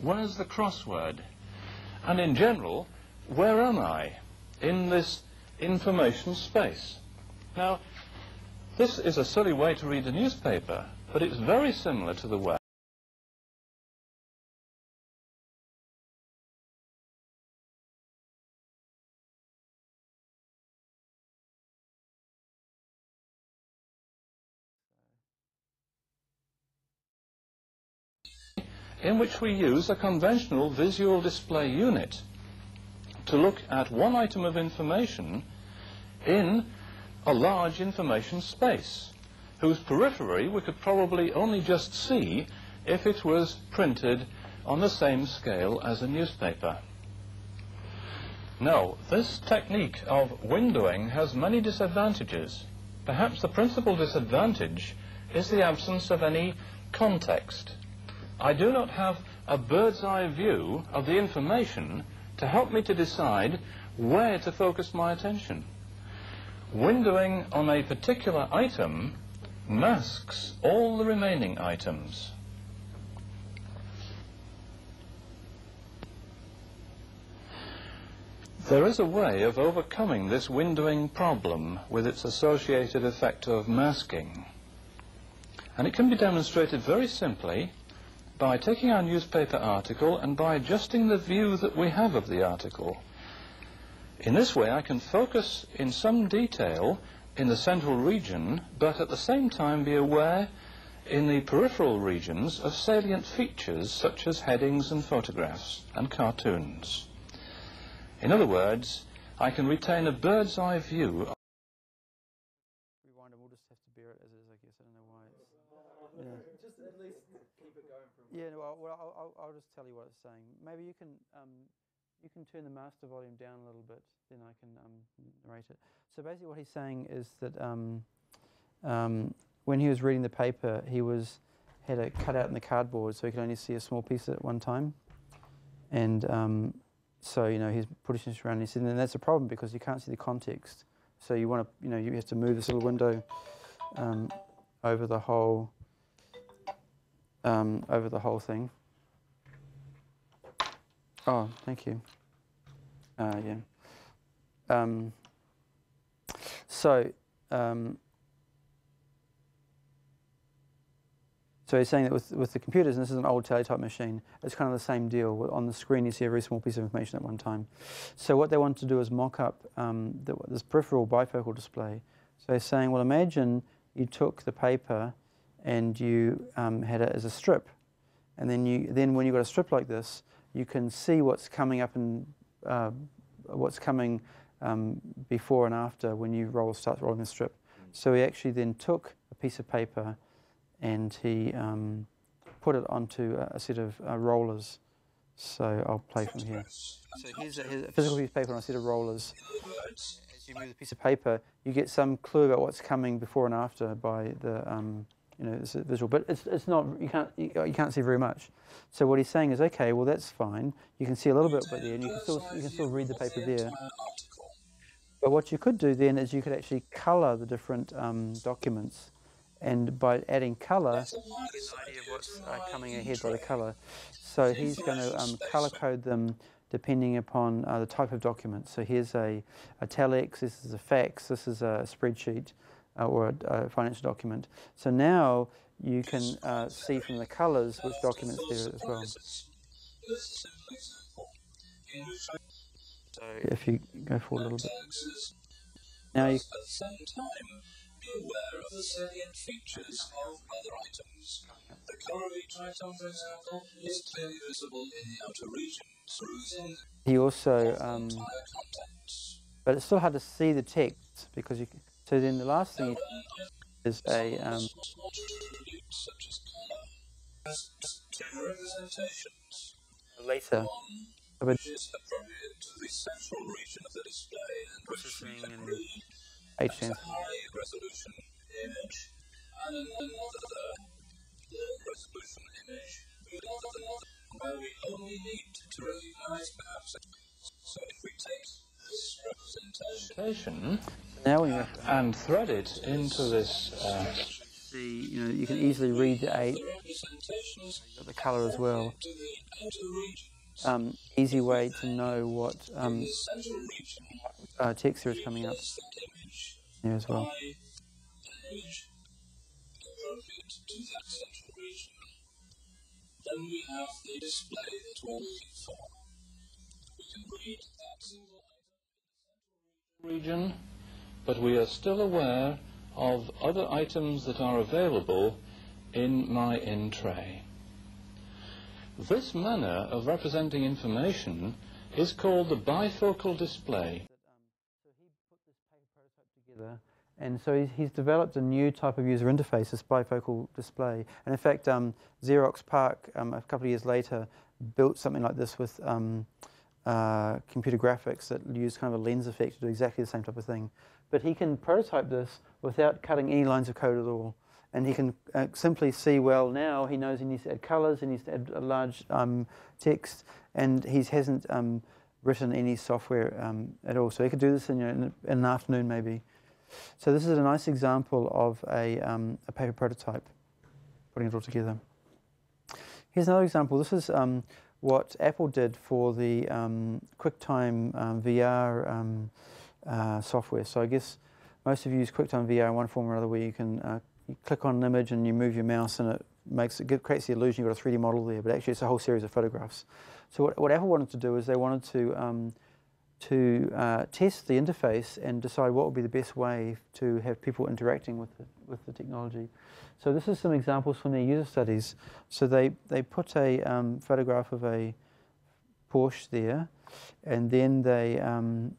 Where's the crossword? And in general, where am I in this information space? Now, this is a silly way to read a newspaper, but it's very similar to the way in which we use a conventional visual display unit to look at one item of information in a large information space, whose periphery we could probably only just see if it was printed on the same scale as a newspaper. Now, this technique of windowing has many disadvantages. Perhaps the principal disadvantage is the absence of any context. I do not have a bird's eye view of the information to help me to decide where to focus my attention. Windowing on a particular item masks all the remaining items. There is a way of overcoming this windowing problem with its associated effect of masking. And it can be demonstrated very simply by taking our newspaper article and by adjusting the view that we have of the article. In this way, I can focus in some detail in the central region, but at the same time be aware in the peripheral regions of salient features such as headings and photographs and cartoons. In other words, I can retain a bird's eye view. Rewind, and we'll just have to bear it as is, I guess. I don't know why it's... Yeah. Just at least keep it going for a Yeah, no, I'll just tell you what it's saying. Maybe you can turn the master volume down a little bit, then I can narrate it. So basically what he's saying is that when he was reading the paper, he had it cut out in the cardboard, so he could only see a small piece at one time. And so, you know, he's pushing this around, and he said, and that's a problem because you can't see the context. So you want to, you know, you have to move this little window over the whole thing. Oh, thank you. Yeah. So he's saying that with the computers, and this is an old teletype machine, it's kind of the same deal. On the screen you see a very small piece of information at one time. So what they want to do is mock up this peripheral bifocal display. So he's saying, well, imagine you took the paper and you had it as a strip. And then when you've got a strip like this, you can see what's coming up and what's coming before and after when you start rolling the strip. So he actually then took a piece of paper and he put it onto a set of rollers. So I'll play from here. So here's a physical piece of paper on a set of rollers. As you move the piece of paper, you get some clue about what's coming before and after by the you know, it's visual, but it's not, you can't see very much. So what he's saying is, okay, well that's fine. You can see a little bit there, and you can still read the paper there. But what you could do then is you could actually colour the different documents, and by adding colour, you get an idea of what's coming ahead by the colour. So he's going to colour code them depending upon the type of document. So here's a telex, this is a fax, this is a spreadsheet, or a financial document. So now you can see from the colours which documents there as well. So if you go forward a little bit. Now you aware of the salient features of other items. The correlate item, for example, is clearly visible in the outer region. He also, but it's still hard to see the text because you. So then the last thing is a later. Processing and HTML. Resolution image and low resolution image where we only need to recognize perhaps. So if we take this representation now we and thread it into this. You know, you can easily read the the colour as well. Easy way to know what text there is coming up here as well. Then we have the display that we're looking for. We can read that single region, but we are still aware of other items that are available in my in tray. This manner of representing information is called the bifocal display. So he put this paper prototype together, and so he's developed a new type of user interface, this bifocal display. And in fact, Xerox PARC, a couple of years later, built something like this with computer graphics that use kind of a lens effect to do exactly the same type of thing. But he can prototype this without cutting any lines of code at all. And he can simply see, well, now he knows he needs to add colours, he needs to add a large text, and he hasn't written any software at all. So he could do this in an afternoon maybe. So this is a nice example of a paper prototype, putting it all together. Here's another example. This is what Apple did for the QuickTime VR software. So I guess most of you use QuickTime VR in one form or another, where you can you click on an image and you move your mouse and it creates the illusion you've got a 3D model there, but actually it's a whole series of photographs. So what Apple wanted to do is they wanted to test the interface and decide what would be the best way to have people interacting with the technology. So this is some examples from their user studies. So they put a photograph of a Porsche there, and then they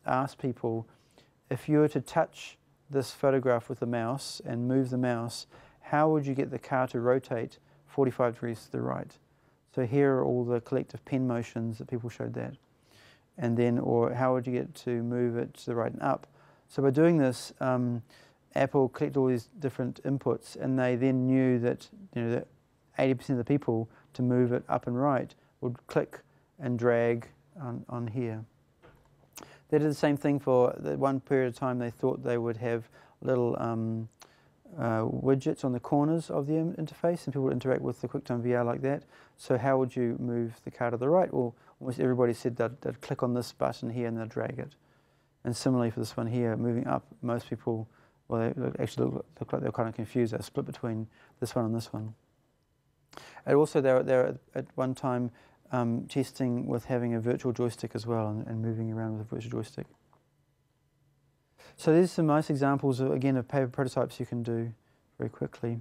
asked people, if you were to touch this photograph with the mouse and move the mouse, how would you get the car to rotate 45 degrees to the right? So here are all the collective pen motions that people showed that. And then, or how would you get to move it to the right and up? So by doing this, Apple collected all these different inputs, and they then knew that, you know, that 80% of the people to move it up and right would click and drag on here. They did the same thing for the one period of time. They thought they would have little widgets on the corners of the interface, and people would interact with the QuickTime VR like that. So how would you move the car to the right? Well, almost everybody said they'd click on this button here and they'd drag it. And similarly for this one here, moving up, most people, well, they actually look like they were kind of confused. They're split between this one and this one. And also they were at one time testing with having a virtual joystick as well, and moving around with a virtual joystick. So these are some nice examples, again, of paper prototypes you can do very quickly.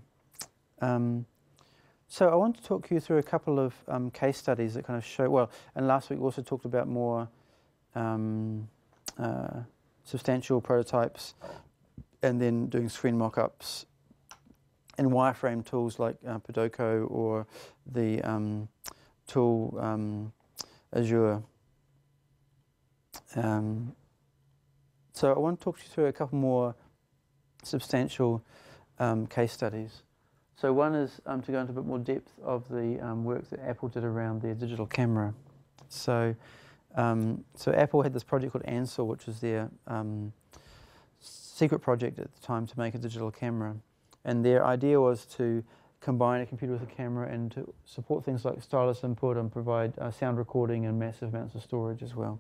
So I want to talk you through a couple of case studies that kind of show, well, and last week we also talked about more substantial prototypes, and then doing screen mock-ups and wireframe tools like Proto or the tool Azure. So I want to talk you through a couple more substantial case studies. So one is to go into a bit more depth of the work that Apple did around their digital camera. So, so Apple had this project called Ansel, which was their secret project at the time to make a digital camera. And their idea was to combine a computer with a camera and to support things like stylus input and provide sound recording and massive amounts of storage as well.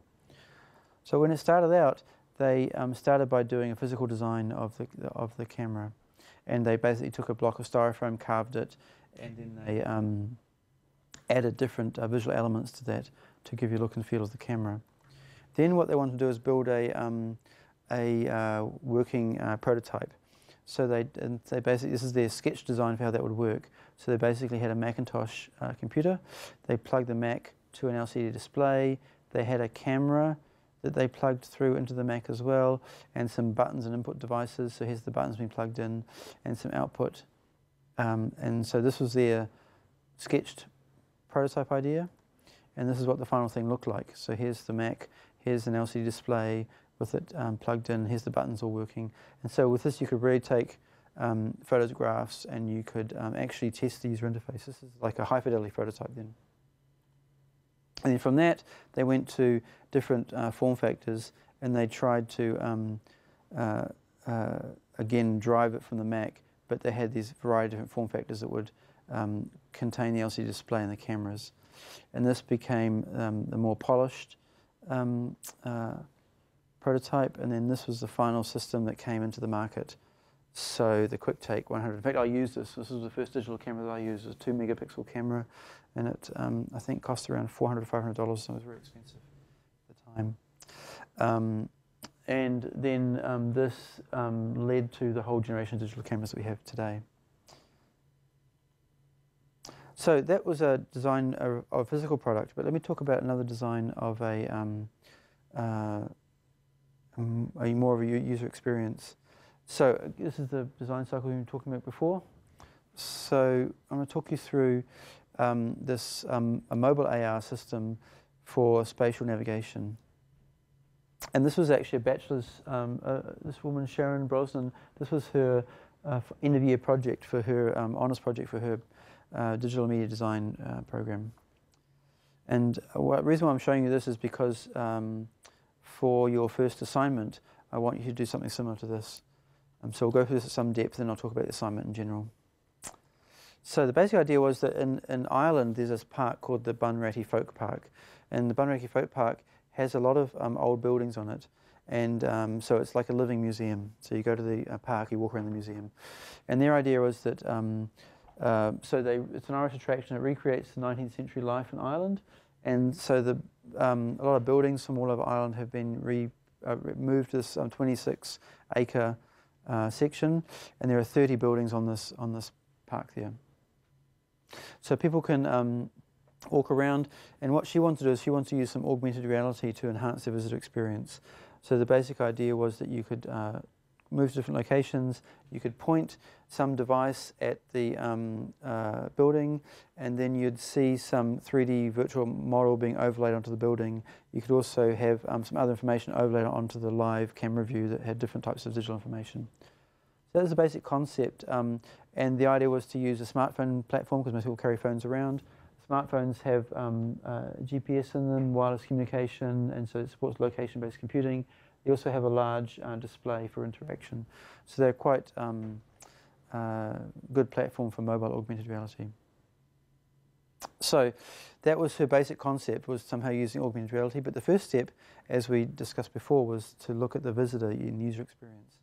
So when it started out, they started by doing a physical design of the camera. And they basically took a block of styrofoam, carved it, and then they added different visual elements to that to give you a look and feel of the camera. Then what they wanted to do is build a working prototype. So they basically, this is their sketch design for how that would work. So they basically had a Macintosh computer. They plugged the Mac to an LCD display. They had a camera that they plugged through into the Mac as well, and some buttons and input devices. So here's the buttons being plugged in, and some output. And so this was their sketched prototype idea, and this is what the final thing looked like. So here's the Mac, here's an LCD display with it plugged in, here's the buttons all working. And so with this you could really take photographs, and you could actually test the user interface. This is like a high fidelity prototype then. And then from that, they went to different form factors, and they tried to, again, drive it from the Mac, but they had these variety of different form factors that would contain the LCD display and the cameras. And this became the more polished prototype, and then this was the final system that came into the market. So the QuickTake 100. In fact, I used this. This was the first digital camera that I used. It was a 2 megapixel camera, and it I think cost around $400 to $500, so it was very expensive at the time. And then this led to the whole generation of digital cameras that we have today. So that was a design of a physical product, but let me talk about another design of a more of a user experience. So this is the design cycle we were talking about before. So I'm going to talk you through this a mobile AR system for spatial navigation. And this was actually a bachelor's, this woman, Sharon Brosnan, this was her end of year project for her, honours project for her digital media design program. And the reason why I'm showing you this is because for your first assignment, I want you to do something similar to this. So we'll go through this at some depth, and I'll talk about the assignment in general. So the basic idea was that in Ireland, there's this park called the Bunratty Folk Park. And the Bunratty Folk Park has a lot of old buildings on it. And so it's like a living museum. So you go to the park, you walk around the museum. And their idea was that, it's an Irish attraction. It recreates the 19th century life in Ireland. And so a lot of buildings from all over Ireland have been moved to this 26-acre section, and there are 30 buildings on this park there. So people can walk around, and what she wanted to do is she wanted to use some augmented reality to enhance the visitor experience. So the basic idea was that you could move to different locations, you could point some device at the building, and then you'd see some 3D virtual model being overlaid onto the building. You could also have some other information overlaid onto the live camera view that had different types of digital information. So that was the basic concept, and the idea was to use a smartphone platform, because most people carry phones around. Smartphones have GPS in them, wireless communication, and so it supports location-based computing. They also have a large display for interaction. So they're quite good platform for mobile augmented reality. So that was her basic concept, was somehow using augmented reality. But the first step, as we discussed before, was to look at the visitor and user experience.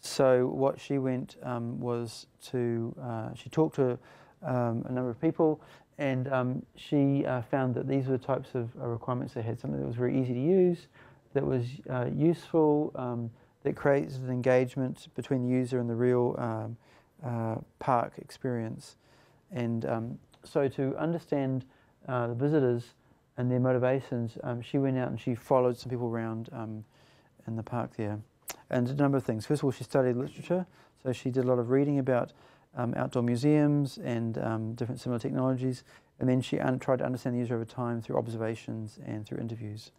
So what she went was to, she talked to a number of people, and she found that these were the types of requirements they had. Something that was very easy to use, that was useful, that creates an engagement between the user and the real park experience. And so to understand the visitors and their motivations, she went out and she followed some people around in the park there. And did a number of things. First of all, she studied literature, so she did a lot of reading about outdoor museums and different similar technologies, and then she tried to understand the user over time through observations and through interviews.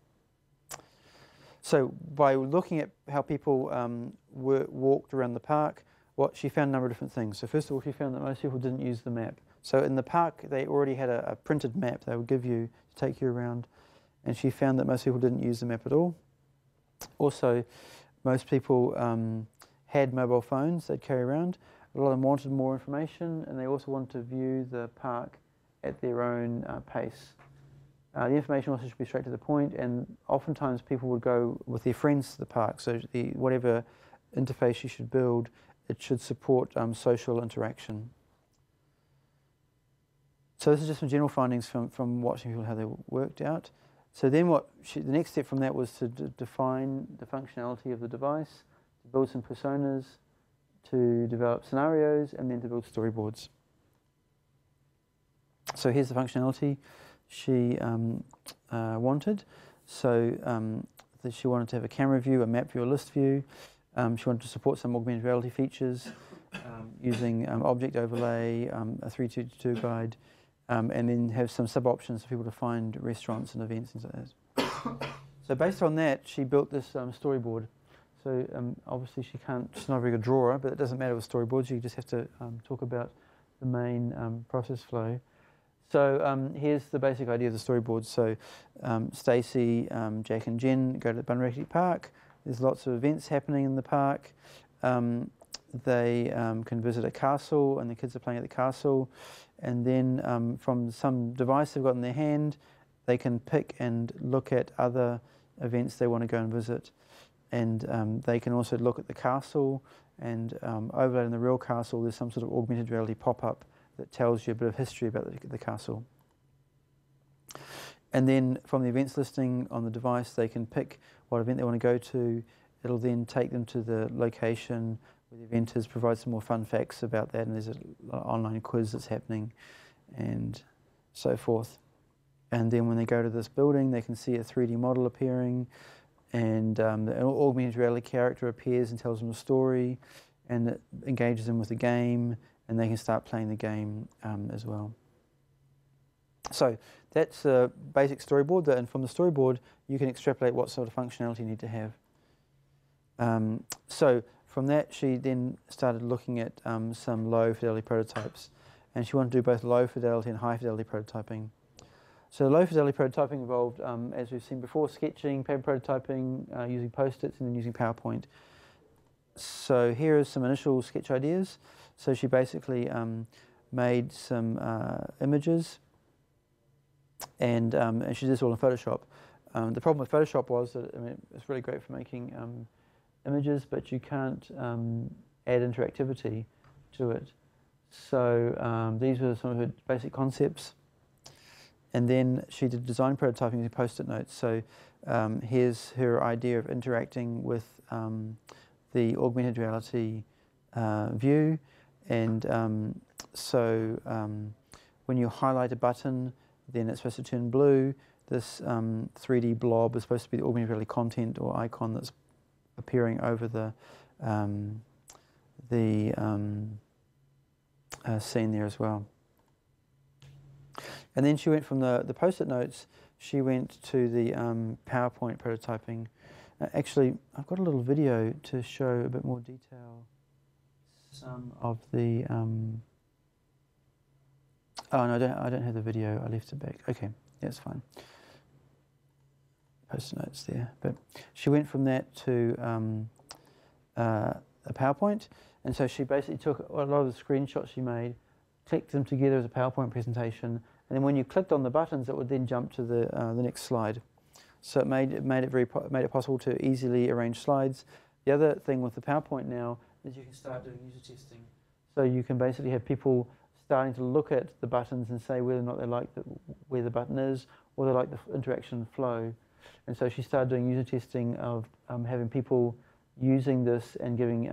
So by looking at how people walked around the park, she found a number of different things. So first of all, she found that most people didn't use the map. So in the park, they already had a printed map they would give you to take you around, and she found that most people didn't use the map at all. Also, most people had mobile phones they'd carry around. A lot of them wanted more information, and they also wanted to view the park at their own pace. The information also should be straight to the point, and oftentimes people would go with their friends to the park, so whatever interface you should build, it should support social interaction. So this is just some general findings from watching people, how they worked out. So then the next step from that was to define the functionality of the device, to build some personas, to develop scenarios, and then to build storyboards. So here's the functionality she wanted. So she wanted to have a camera view, a map view, a list view. She wanted to support some augmented reality features using object overlay, a 322 guide, and then have some sub-options for people to find restaurants and events and things like that. So based on that, she built this storyboard. So obviously she's not a very good drawer, but it doesn't matter with storyboards. You just have to talk about the main process flow. So here's the basic idea of the storyboard. So Stacey, Jack and Jen go to the Bunratty Park. There's lots of events happening in the park. They can visit a castle, and the kids are playing at the castle. And then from some device they've got in their hand, they can pick and look at other events they want to go and visit. And they can also look at the castle, and overlaid in the real castle there's some sort of augmented reality pop-up that tells you a bit of history about the castle. And then from the events listing on the device, they can pick what event they want to go to. It'll then take them to the location where the event is, provide some more fun facts about that, and there's an online quiz that's happening, and so forth. And then when they go to this building, they can see a 3D model appearing, and an augmented reality character appears and tells them a story, and it engages them with the game, and they can start playing the game as well. So that's a basic storyboard, and from the storyboard you can extrapolate what sort of functionality you need to have. So from that she then started looking at some low fidelity prototypes, and she wanted to do both low fidelity and high fidelity prototyping. So low fidelity prototyping involved, as we've seen before, sketching, paper prototyping, using post-its, and then using PowerPoint. So here are some initial sketch ideas. So she basically made some images, and she did this all in Photoshop. The problem with Photoshop was that it's really great for making images, but you can't add interactivity to it. So these were some of her basic concepts. and then she did design prototyping using post-it notes. So here's her idea of interacting with the augmented reality view, and when you highlight a button, then it's supposed to turn blue. This 3D blob is supposed to be the augmented reality content or icon that's appearing over the scene there as well. And then she went from the post-it notes, she went to the PowerPoint prototyping. Actually, I've got a little video to show a bit more detail. Some of the... oh no, I don't have the video, I left it back. Okay, that's fine. Post-it notes there. But she went from that to a PowerPoint, and so she basically took a lot of the screenshots she made, clicked them together as a PowerPoint presentation, and then when you clicked on the buttons, it would then jump to the next slide. So it made it possible to easily arrange slides. The other thing with the PowerPoint now is you can start doing user testing. So you can basically have people starting to look at the buttons and say whether or not they like where the button is, or they like the interaction flow. And so she started doing user testing of having people using this and giving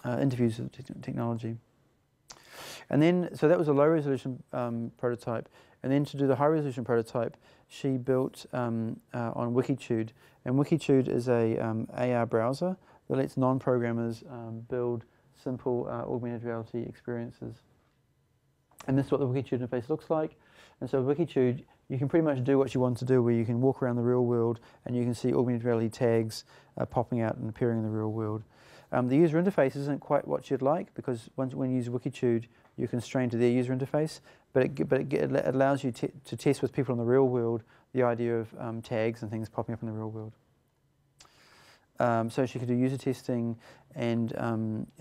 interviews of the technology. And then, so that was a low resolution prototype. And then to do the high resolution prototype, she built on Wikitude. And Wikitude is a AR browser that lets non-programmers build simple augmented reality experiences. And this is what the Wikitude interface looks like. And so Wikitude, you can pretty much do what you want to do, where you can walk around the real world and you can see augmented reality tags popping out and appearing in the real world. The user interface isn't quite what you'd like, because when you use Wikitude, you're constrained to their user interface, but it allows you to test with people in the real world the idea of tags and things popping up in the real world. So she could do user testing, and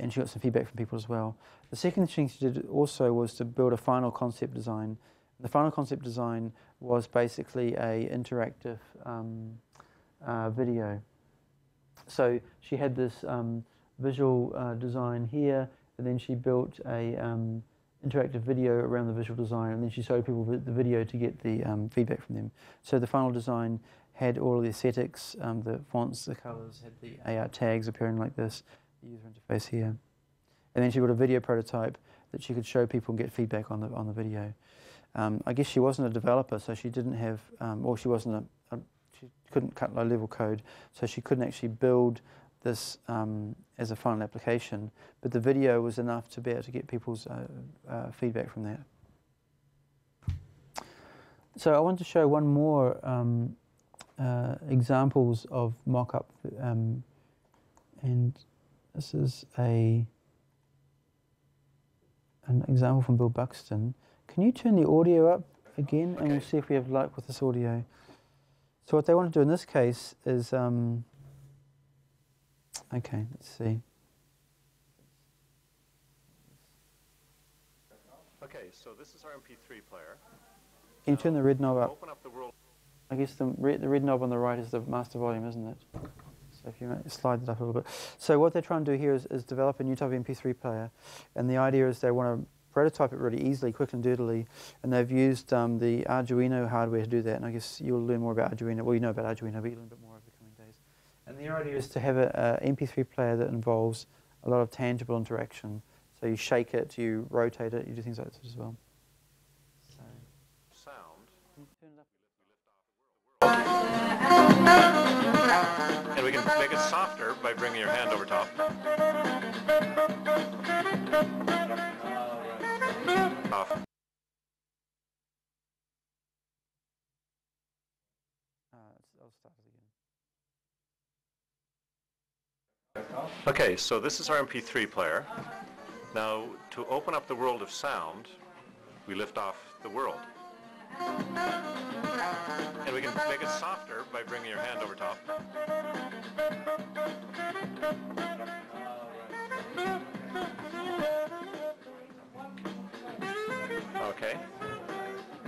she got some feedback from people as well. The second thing she did also was to build a final concept design. The final concept design was basically a interactive video. So she had this visual design here, and then she built a interactive video around the visual design, and then she showed people the video to get the feedback from them. So the final design had all of the aesthetics, the fonts, the colors, had the AR tags appearing like this, the user interface here. And then she built a video prototype that she could show people and get feedback on the video. I guess she wasn't a developer, so she didn't have, or she wasn't she couldn't cut low-level code, so she couldn't actually build this as a final application. But the video was enough to be able to get people's feedback from that. So I want to show one more examples of mock-up, and this is an example from Bill Buxton. Can you turn the audio up again, and we'll see if we have luck with this audio. So what they want to do in this case is, okay, let's see. Okay, so this is our MP3 player. Can you turn the red knob up? Open up the world. I guess the red knob on the right is the master volume, isn't it? So if you slide it up a little bit. So what they're trying to do here is develop a new type of MP3 player, and the idea is they want to prototype it really easily, quick and dirtily, and they've used the Arduino hardware to do that. And I guess you'll learn more about Arduino. Well, you know about Arduino, but you'll learn a bit more over the coming days. And the idea is to have an MP3 player that involves a lot of tangible interaction. So you shake it, you rotate it, you do things like this as well. So, sound. Can you turn it up? And we can make it softer by bringing your hand over top. Off. I'll start it again. Okay, so this is our MP3 player. Now, to open up the world of sound, we lift off the world. And we can make it softer by bringing your hand over top. Okay.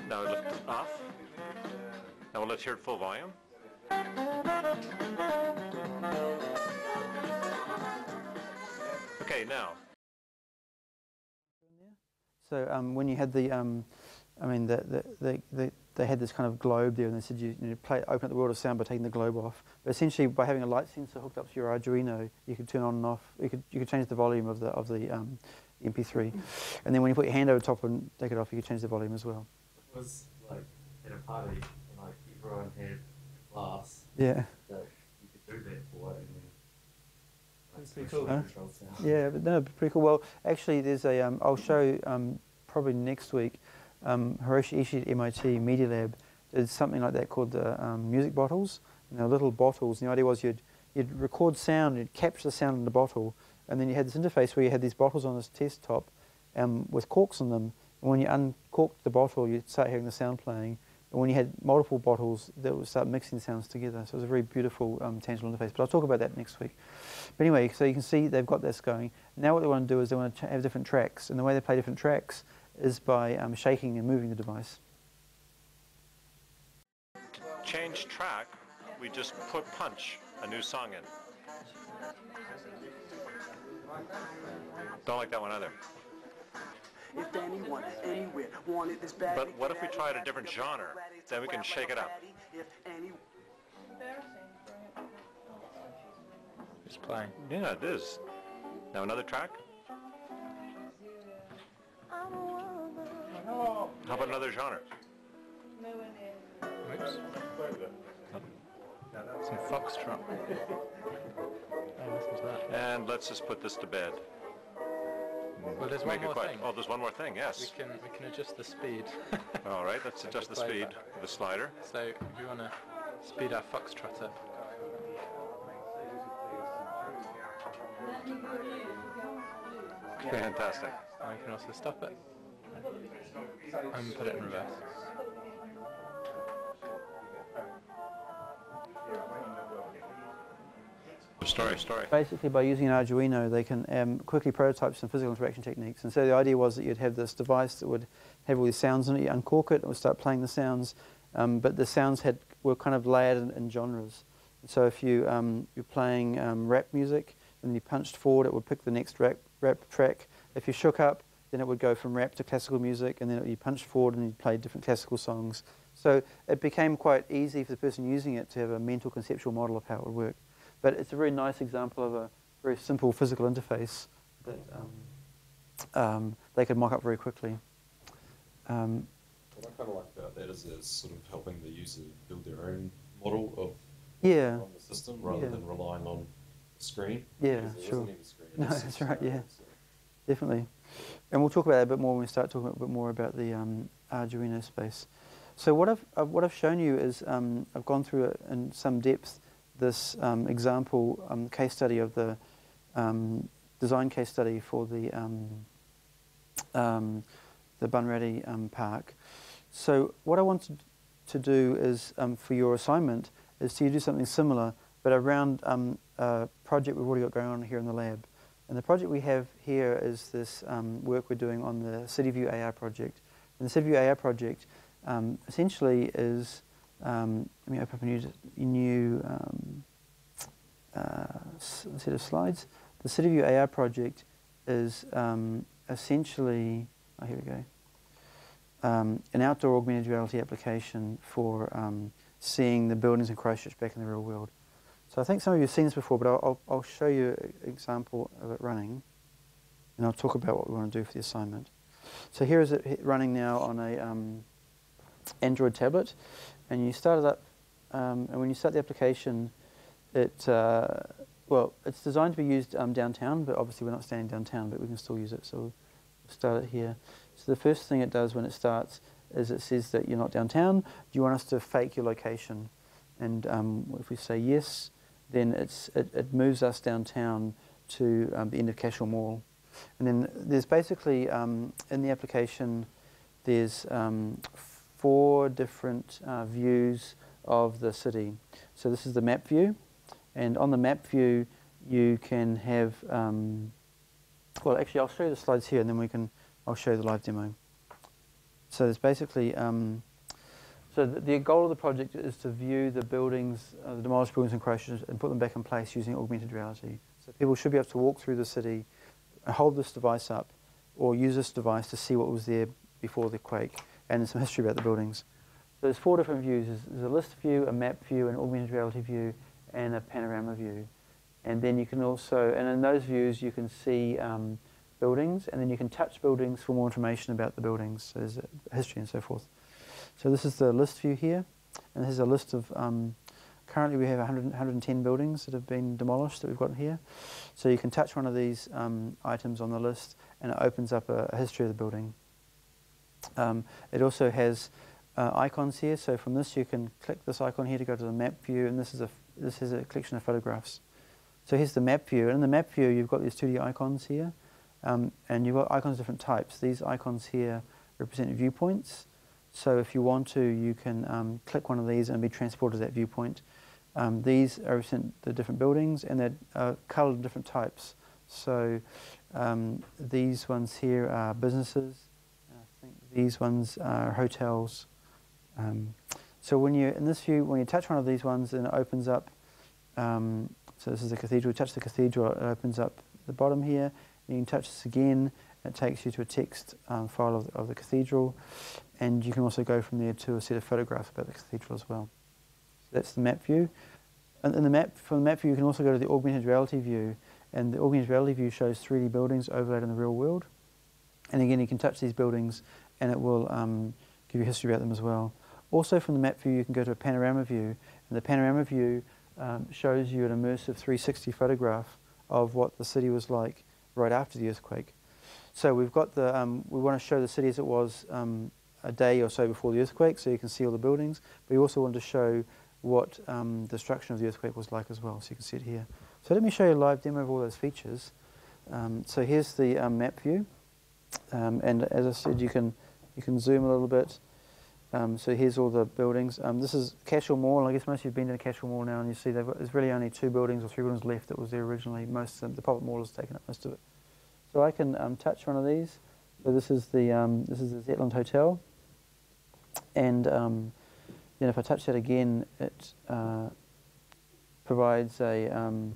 Now we lift it off. Now let's hear it full volume. Okay, now. So when you had the, I mean the they had this kind of globe there, and they said you open up the world of sound by taking the globe off. But essentially, by having a light sensor hooked up to your Arduino, you could turn on and off. You could change the volume of the MP3, and then when you put your hand over the top and take it off, you could change the volume as well. It was like at a party, and like everyone had a class. Yeah. That you could do that for, and then That's pretty cool. control sound. Yeah, but no, pretty cool. Well, actually, there's a I'll show probably next week. Hiroshi Ishii at MIT Media Lab did something like that called the music bottles. And they're little bottles. And the idea was you'd record sound, you'd capture the sound in the bottle, and then you had this interface where you had these bottles on this test top with corks in them. And when you uncorked the bottle, you'd start hearing the sound playing. And when you had multiple bottles, that would start mixing sounds together. So it was a very beautiful, tangible interface. But I'll talk about that next week. But anyway, so you can see they've got this going. Now what they want to do is they want to have different tracks. And the way they play different tracks is by shaking and moving the device. Change track, we just punch a new song in. Don't like that one either. If anyone, anywhere, wanted this bad, but what if we tried a different genre? Then we can shake it up. It's playing. Yeah, it is. Now another track? How about another genre? Oops. Some foxtrot. Oh, listen to that. And let's just put this to bed. Well, there's one more thing. Oh, there's one more thing, yes. We can adjust the speed. All right, let's adjust the speed with the slider. So if we want to speed our foxtrot up. Fantastic. And we can also stop it and put it in reverse. Story. Basically, by using an Arduino, they can quickly prototype some physical interaction techniques. And so the idea was that you'd have this device that would have all these sounds in it. You uncork it, it would start playing the sounds, but the sounds were kind of layered in genres. So if you're playing rap music, and you punched forward, it would pick the next rap track. If you shook up, then it would go from rap to classical music, and then you punched forward and you played different classical songs. So it became quite easy for the person using it to have a mental conceptual model of how it would work. But it's a very nice example of a very simple physical interface that they could mock up very quickly. What I kind of like about that is it's sort of helping the user build their own model of on the system rather than relying on the screen. Yeah, sure. No, that's right, yeah. Definitely. And we'll talk about that a bit more when we start talking a bit more about the Arduino space. So what I've shown you is I've gone through it in some depth this example case study of the design case study for the Bunratty Park. So what I wanted to do is for your assignment is to do something similar, but around a project we've already got going on here in the lab. And the project we have here is this work we're doing on the CityView AR project. And the CityView AR project essentially is let me open up a new set of slides. The CityView AR project is essentially, here we go, an outdoor augmented reality application for seeing the buildings in Christchurch back in the real world. So I think some of you have seen this before, but I'll show you an example of it running, and I'll talk about what we want to do for the assignment. So here is it running now on a Android tablet. And you start it up, and when you start the application, it's designed to be used downtown, but obviously we're not standing downtown, but we can still use it, so we'll start it here. So the first thing it does when it starts is it says that you're not downtown. Do you want us to fake your location? And if we say yes, then it moves us downtown to the end of Cashel Mall. And then there's basically, in the application, there's 4 different views of the city. So this is the map view, and on the map view you can have, well actually I'll show you the slides here and then I'll show you the live demo. So there's basically, so the goal of the project is to view the buildings, the demolished buildings in Christchurch and put them back in place using augmented reality. So people should be able to walk through the city, hold this device up, or use this device to see what was there before the quake, and some history about the buildings. So there's 4 different views. There's a list view, a map view, an augmented reality view, and a panorama view. And then you can also, and in those views you can see buildings, and then you can touch buildings for more information about the buildings. So there's a history and so forth. So this is the list view here, and this is a list of, currently we have 110 buildings that have been demolished that we've got here. So you can touch one of these items on the list, and it opens up a history of the building. It also has icons here, so from this you can click this icon here to go to the map view, and this is a collection of photographs. So here's the map view, and in the map view you've got these 2D icons here, and you've got icons of different types. These icons here represent viewpoints, so if you want to you can click one of these and be transported to that viewpoint. These represent the different buildings, and they're coloured in different types. So these ones here are businesses, and I think these ones are hotels. So when you're in this view, when you touch one of these ones, then it opens up. So this is the cathedral. You touch the cathedral, it opens up the bottom here. You can touch this again. It takes you to a text file of the cathedral, and you can also go from there to a set of photographs about the cathedral as well. So that's the map view. And in the map, from the map view, you can also go to the augmented reality view, and the augmented reality view shows 3D buildings overlaid in the real world. And again, you can touch these buildings, and it will give you history about them as well. Also, from the map view, you can go to a panorama view, and the panorama view shows you an immersive 360 photograph of what the city was like right after the earthquake. So we've got the, we want to show the city as it was a day or so before the earthquake, so you can see all the buildings, but we also want to show what the destruction of the earthquake was like as well, so you can see it here. So let me show you a live demo of all those features. So here's the map view, and as I said, you can zoom a little bit. So here's all the buildings. This is Cashel Mall. I guess most of you have been to the Cashel Mall now, and you see there's really only 2 buildings or 3 buildings left that was there originally. Most of the pop-up mall has taken up most of it. So I can touch one of these. So this is the Zetland Hotel, and then if I touch that again, it provides a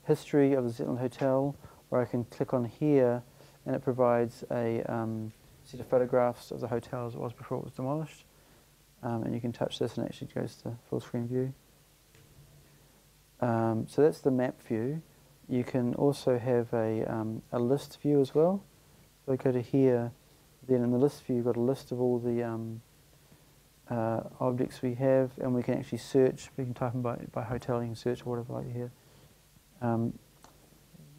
history of the Zetland Hotel, or I can click on here, and it provides a set of photographs of the hotel as it was before it was demolished. And you can touch this and it actually goes to full screen view. So that's the map view. You can also have a list view as well. So I go to here, then in the list view you've got a list of all the objects we have, and we can actually search. We can type them by hotel, you can search or whatever like here. The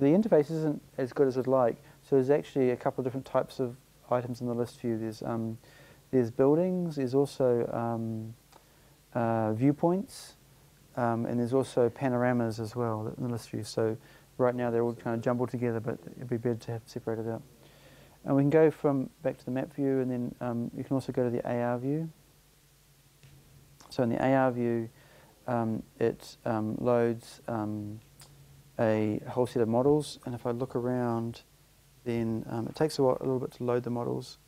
interface isn't as good as I'd like, so there's actually a couple of different types of items in the list view. There's buildings, there's also viewpoints, and there's also panoramas as well in the list view. So right now they're all kind of jumbled together, but it'd be better to have separated out. And we can go back to the map view, and then you can also go to the AR view. So in the AR view, it loads a whole set of models, and if I look around, then it takes a little bit to load the models.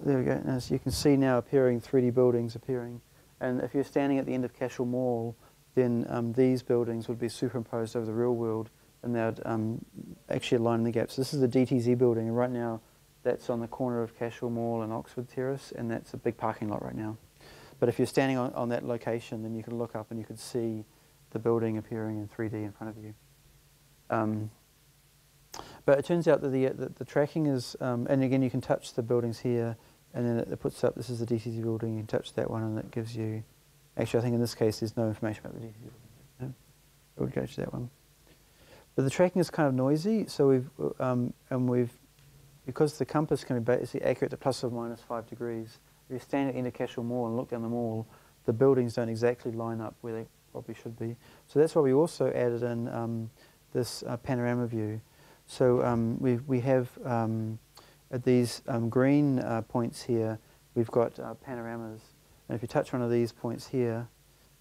There we go. And as you can see now, 3D buildings appearing. And if you're standing at the end of Cashel Mall, then these buildings would be superimposed over the real world, and they'd actually align the gaps. So this is the DTZ building, and right now that's on the corner of Cashel Mall and Oxford Terrace, and that's a big parking lot right now. But if you're standing on that location, then you can look up and you can see the building appearing in 3D in front of you. But it turns out that the tracking is, and again you can touch the buildings here, and then it puts up, this is the DTZ building, you can touch that one and it gives you, actually I think in this case there's no information about the DTZ building. No? It would go to that one. But the tracking is kind of noisy, so because the compass can be basically accurate to plus or minus 5 degrees, if you stand at the end of Cashel Mall and look down the mall, the buildings don't exactly line up where they probably should be. So that's why we also added in this panorama view. So we have at these green points here, we've got panoramas. And if you touch one of these points here,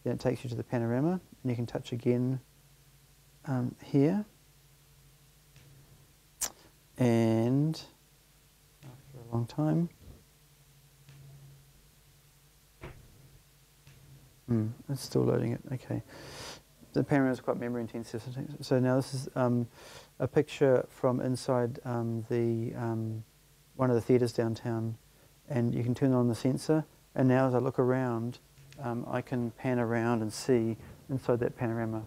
then it takes you to the panorama, and you can touch again here. And after a long time, it's still loading it, okay. The panorama is quite memory intensive. So now this is a picture from inside one of the theatres downtown, and you can turn on the sensor, And now as I look around, I can pan around and see inside that panorama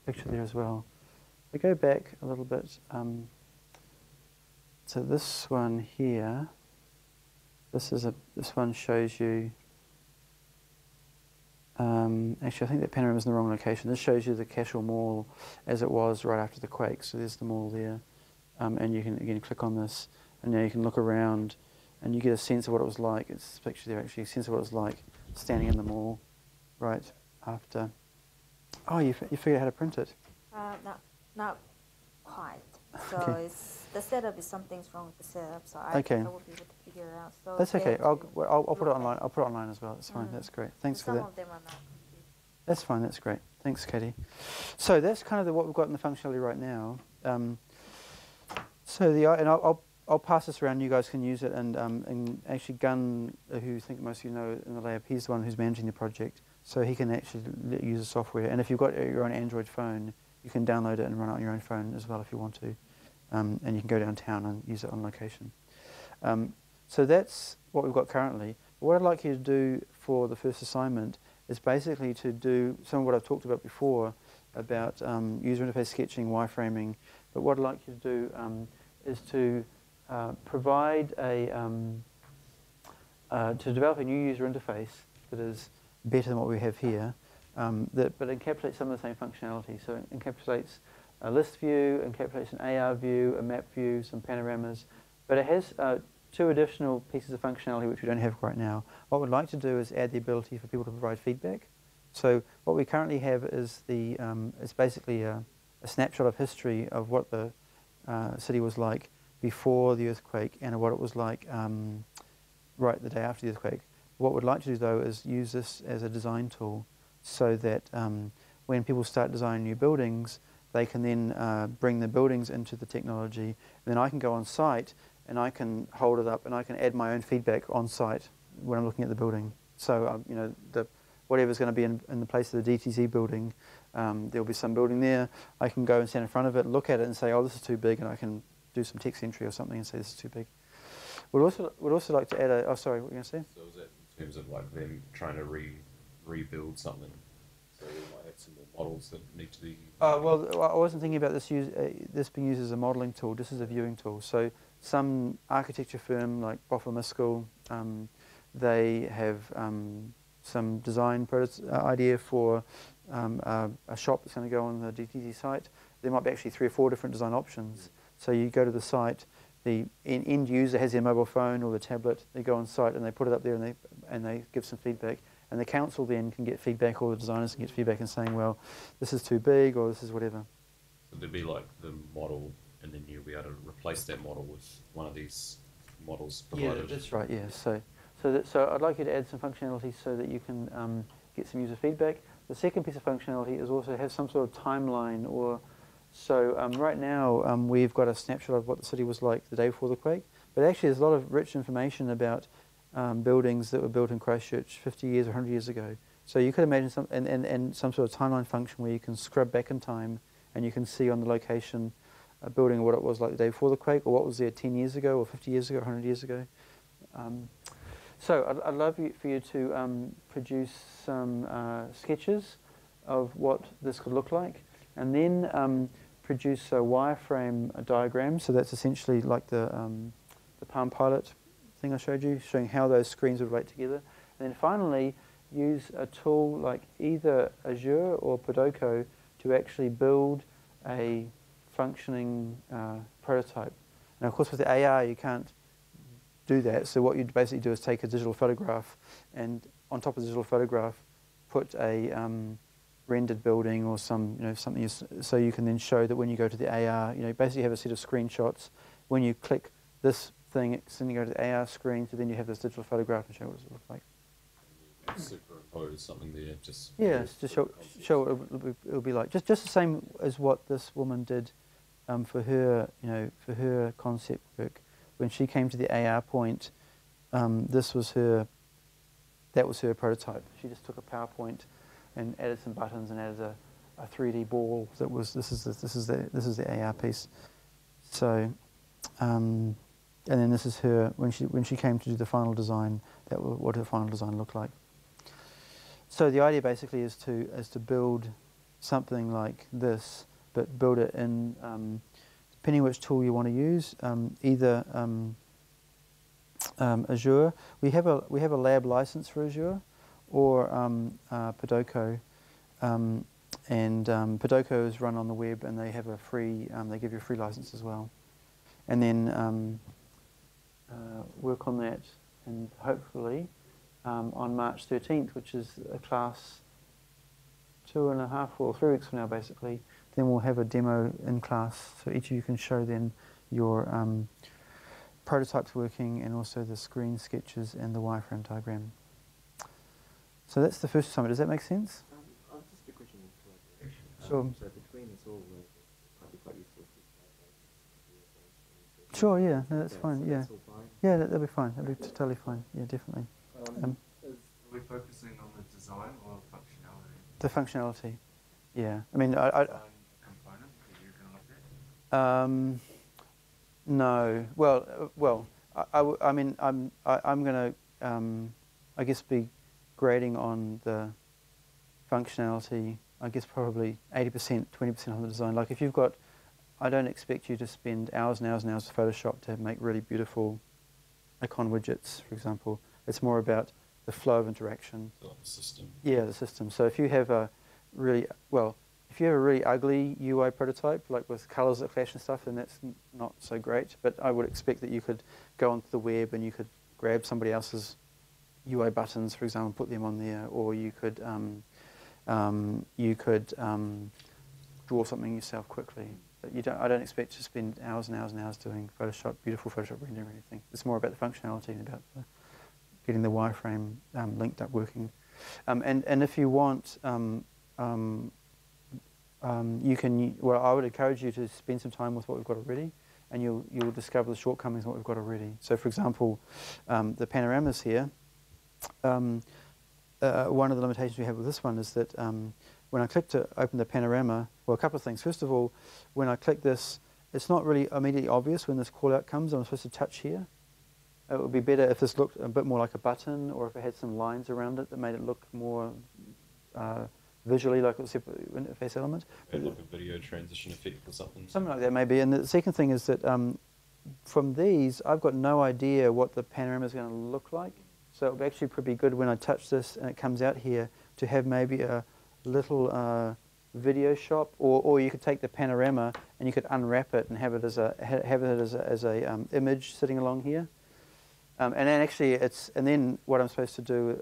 picture there as well. If I go back a little bit, so this one here, this one shows you, actually I think that panorama is in the wrong location. This shows you the Cashel Mall as it was right after the quake. So there's the mall there, and you can again click on this, and now you can look around, and you get a sense of what it was like. It's this picture there actually, a sense of what it was like standing in the mall right after. Oh, you figured out how to print it? Not quite. So Okay. the setup is something's wrong with the setup. So I Okay. will be able to figure it out. So That's okay. I'll put it look online. I'll put it online as well. That's fine. That's great. Thanks for some that. of them are not complete. That's fine. That's great. Thanks, Katie. So that's kind of what we've got in the functionality right now. And I'll pass this around. You guys can use it. And actually, Gunn, who I think most of you know in the lab, he's the one who's managing the project. So he can actually use the software. And if you've got your own Android phone, you can download it and run it on your own phone as well if you want to. And you can go downtown and use it on location. So that's what we've got currently. What I'd like you to do for the first assignment is basically to do some of what I've talked about before about user interface sketching, wireframing. But what I'd like you to do is to provide to develop a new user interface that is better than what we have here, but encapsulates some of the same functionality. So it encapsulates a list view, encapsulates an AR view, a map view, some panoramas, but it has two additional pieces of functionality which we don't have right now. What we'd like to do is add the ability for people to provide feedback. So what we currently have is it's basically a snapshot of history of what the city was like before the earthquake and what it was like right the day after the earthquake. What we'd like to do though is use this as a design tool so that when people start designing new buildings, they can then bring the buildings into the technology, and then I can go on site and I can hold it up and I can add my own feedback on site when I'm looking at the building. So you know, whatever's going to be in the place of the DTZ building, there'll be some building there. I can go and stand in front of it, look at it, and say, "Oh, this is too big," and I can do some text entry or something and say, "This is too big." We'd also like to add a. Oh, sorry, what were you going to say? So is that in terms of like them trying to rebuild something? So we might have some more models that need to be. Well, I wasn't thinking about this being used as a modelling tool. This is a viewing tool. So some architecture firm like Boffin-Miskell, they have some design idea for a shop that's going to go on the DTZ site. There might be actually 3 or 4 different design options. So you go to the site, the end user has their mobile phone or the tablet, they go on site and they put it up there and they give some feedback. And the council then can get feedback, or the designers can get feedback and saying, well, this is too big or this is whatever. So there'd be like the model and then you'll be able to replace that model with one of these models provided. Yeah, that's right, yeah. So I'd like you to add some functionality so that you can get some user feedback. The second piece of functionality is also have some sort of timeline. So right now we've got a snapshot of what the city was like the day before the quake, but actually there's a lot of rich information about buildings that were built in Christchurch 50 years or 100 years ago. So you could imagine some sort of timeline function where you can scrub back in time and you can see on the location a building what it was like the day before the quake, or what was there 10 years ago or 50 years ago or 100 years ago. So I'd love for you to produce some sketches of what this could look like, and then produce a wireframe diagram. So that's essentially like the Palm Pilot thing I showed you, showing how those screens would relate together. And then finally, use a tool like either Azure or Proto to actually build a functioning prototype. Now, of course, with the AR, you can't do that. So what you'd basically do is take a digital photograph, and on top of the digital photograph, put a rendered building or something, so you can then show that when you go to the AR, basically have a set of screenshots. When you click this thing, then you go to the AR screen, so then you have this digital photograph and show what it looks like. Superimpose something there, just just show what it'll be like. Just the same as what this woman did for her concept work. When she came to the AR point, that was her prototype. She just took a PowerPoint and added some buttons and added a 3D ball. This is the AR piece. So and then this is her when she came to do the final design. That was what her final design looked like. So the idea basically is to build something like this, but build it in depending which tool you want to use, either Azure. We have a lab license for Azure, or Proto, and Proto is run on the web, and they have a free. They give you a free license as well, and then work on that, and hopefully on March 13th, which is a class 2.5 or 3 weeks from now, basically. Then we'll have a demo in class, so each of you can show then your prototypes working, and also the screen sketches and the wireframe diagram. So that's the first assignment. Does that make sense? Just a question on collaboration. Sure. So between us all, might be quite useful to Sure, yeah, no, that's fine, so yeah. that's all fine? Yeah, that'll be fine. That'll be totally fine, yeah, definitely. Are we focusing on the design or functionality? The functionality, yeah. I mean, I component that you're going to look at? No. Well, I mean, I'm going to, I guess, be grading on the functionality. I guess probably 80%, 20% on the design. Like if you've got, I don't expect you to spend hours and hours and hours of Photoshop to make really beautiful icon widgets, for example. It's more about the flow of interaction. The system. Yeah, the system. So if you have a really, if you have a really ugly UI prototype, like with colors that clash and stuff, then that's not so great. But I would expect that you could go onto the web and you could grab somebody else's UI buttons, for example, and put them on there, or you could draw something yourself quickly. But I don't expect to spend hours and hours and hours doing beautiful Photoshop rendering or anything. It's more about the functionality and about getting the wireframe linked up working. And if you want, you can. Well, I would encourage you to spend some time with what we've got already, and you'll discover the shortcomings of what we've got already. So, for example, the panoramas here. One of the limitations we have with this one is that when I click to open the panorama, well, a couple of things. First of all, when I click this, it's not really immediately obvious when this call-out comes. I'm supposed to touch here. It would be better if this looked a bit more like a button, or if it had some lines around it that made it look more visually like a separate interface element. Like a video transition effect or something. Something like that, maybe. And the second thing is that from these, I've got no idea what the panorama is going to look like. So it would actually be good when I touch this and it comes out here to have maybe a little video shop, or you could take the panorama and you could unwrap it and have it as a image sitting along here. And then actually and then what I'm supposed to do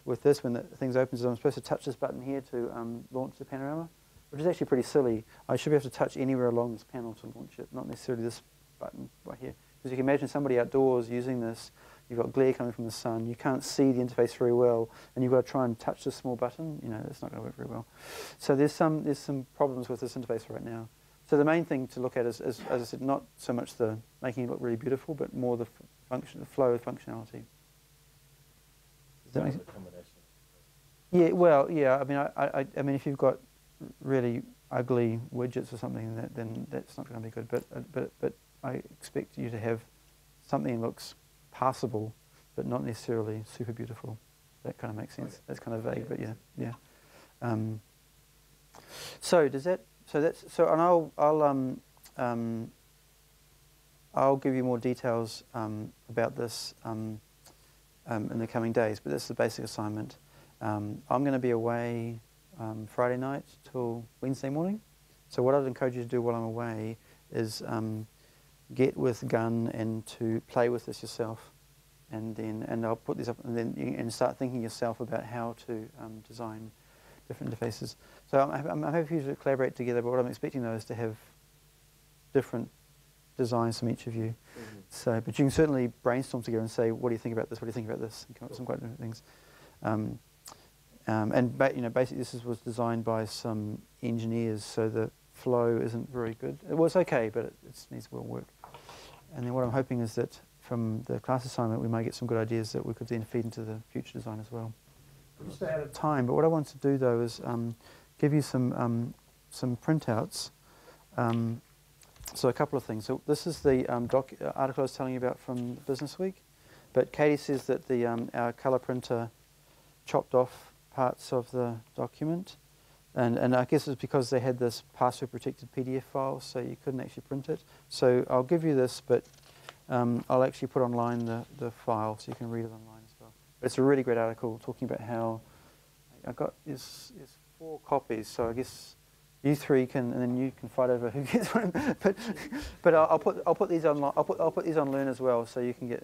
with this when the thing opens is I'm supposed to touch this button here to launch the panorama, which is actually pretty silly. I should be able to touch anywhere along this panel to launch it, not necessarily this button right here. Because you can imagine somebody outdoors using this, you've got glare coming from the sun, you can't see the interface very well, and you've got to try and touch this small button, it's not going to work very well. So there's some problems with this interface right now. So the main thing to look at is, as I said, not so much the making it look really beautiful, but more the flow of functionality. Does that make sense? Yeah, well, yeah. I mean, I mean, if you've got really ugly widgets or something, then that's not going to be good. But I expect you to have something that looks passable, but not necessarily super beautiful. That kind of makes sense. That's kind of vague, but yeah. So does that? And I'll give you more details about this in the coming days. But that's the basic assignment. I'm going to be away Friday night till Wednesday morning. So what I'd encourage you to do while I'm away is get with Gun and to play with this yourself, and I'll put this up and start thinking yourself about how to design different interfaces. So I'm happy for you to collaborate together, but what I'm expecting though is to have different designs from each of you. Mm-hmm. So, but you can certainly brainstorm together and say, what do you think about this? What do you think about this? And come up with some quite different things. Basically this was designed by some engineers, so the flow isn't very good. It was okay, but it needs more work. And then what I'm hoping is that from the class assignment we might get some good ideas that we could then feed into the future design as well. We're just out of time, but what I want to do though is give you some printouts So a couple of things. So this is the article I was telling you about from Business Week. But Katie says that the our colour printer chopped off parts of the document. And I guess it's because they had this password-protected PDF file, so you couldn't actually print it. So I'll give you this, but I'll actually put online the file so you can read it online as well. But it's a really great article talking about how there's 4 copies, so I guess you 3 can, and then you can fight over who gets one. But I'll put these on. I'll put these on Learn as well, so you can get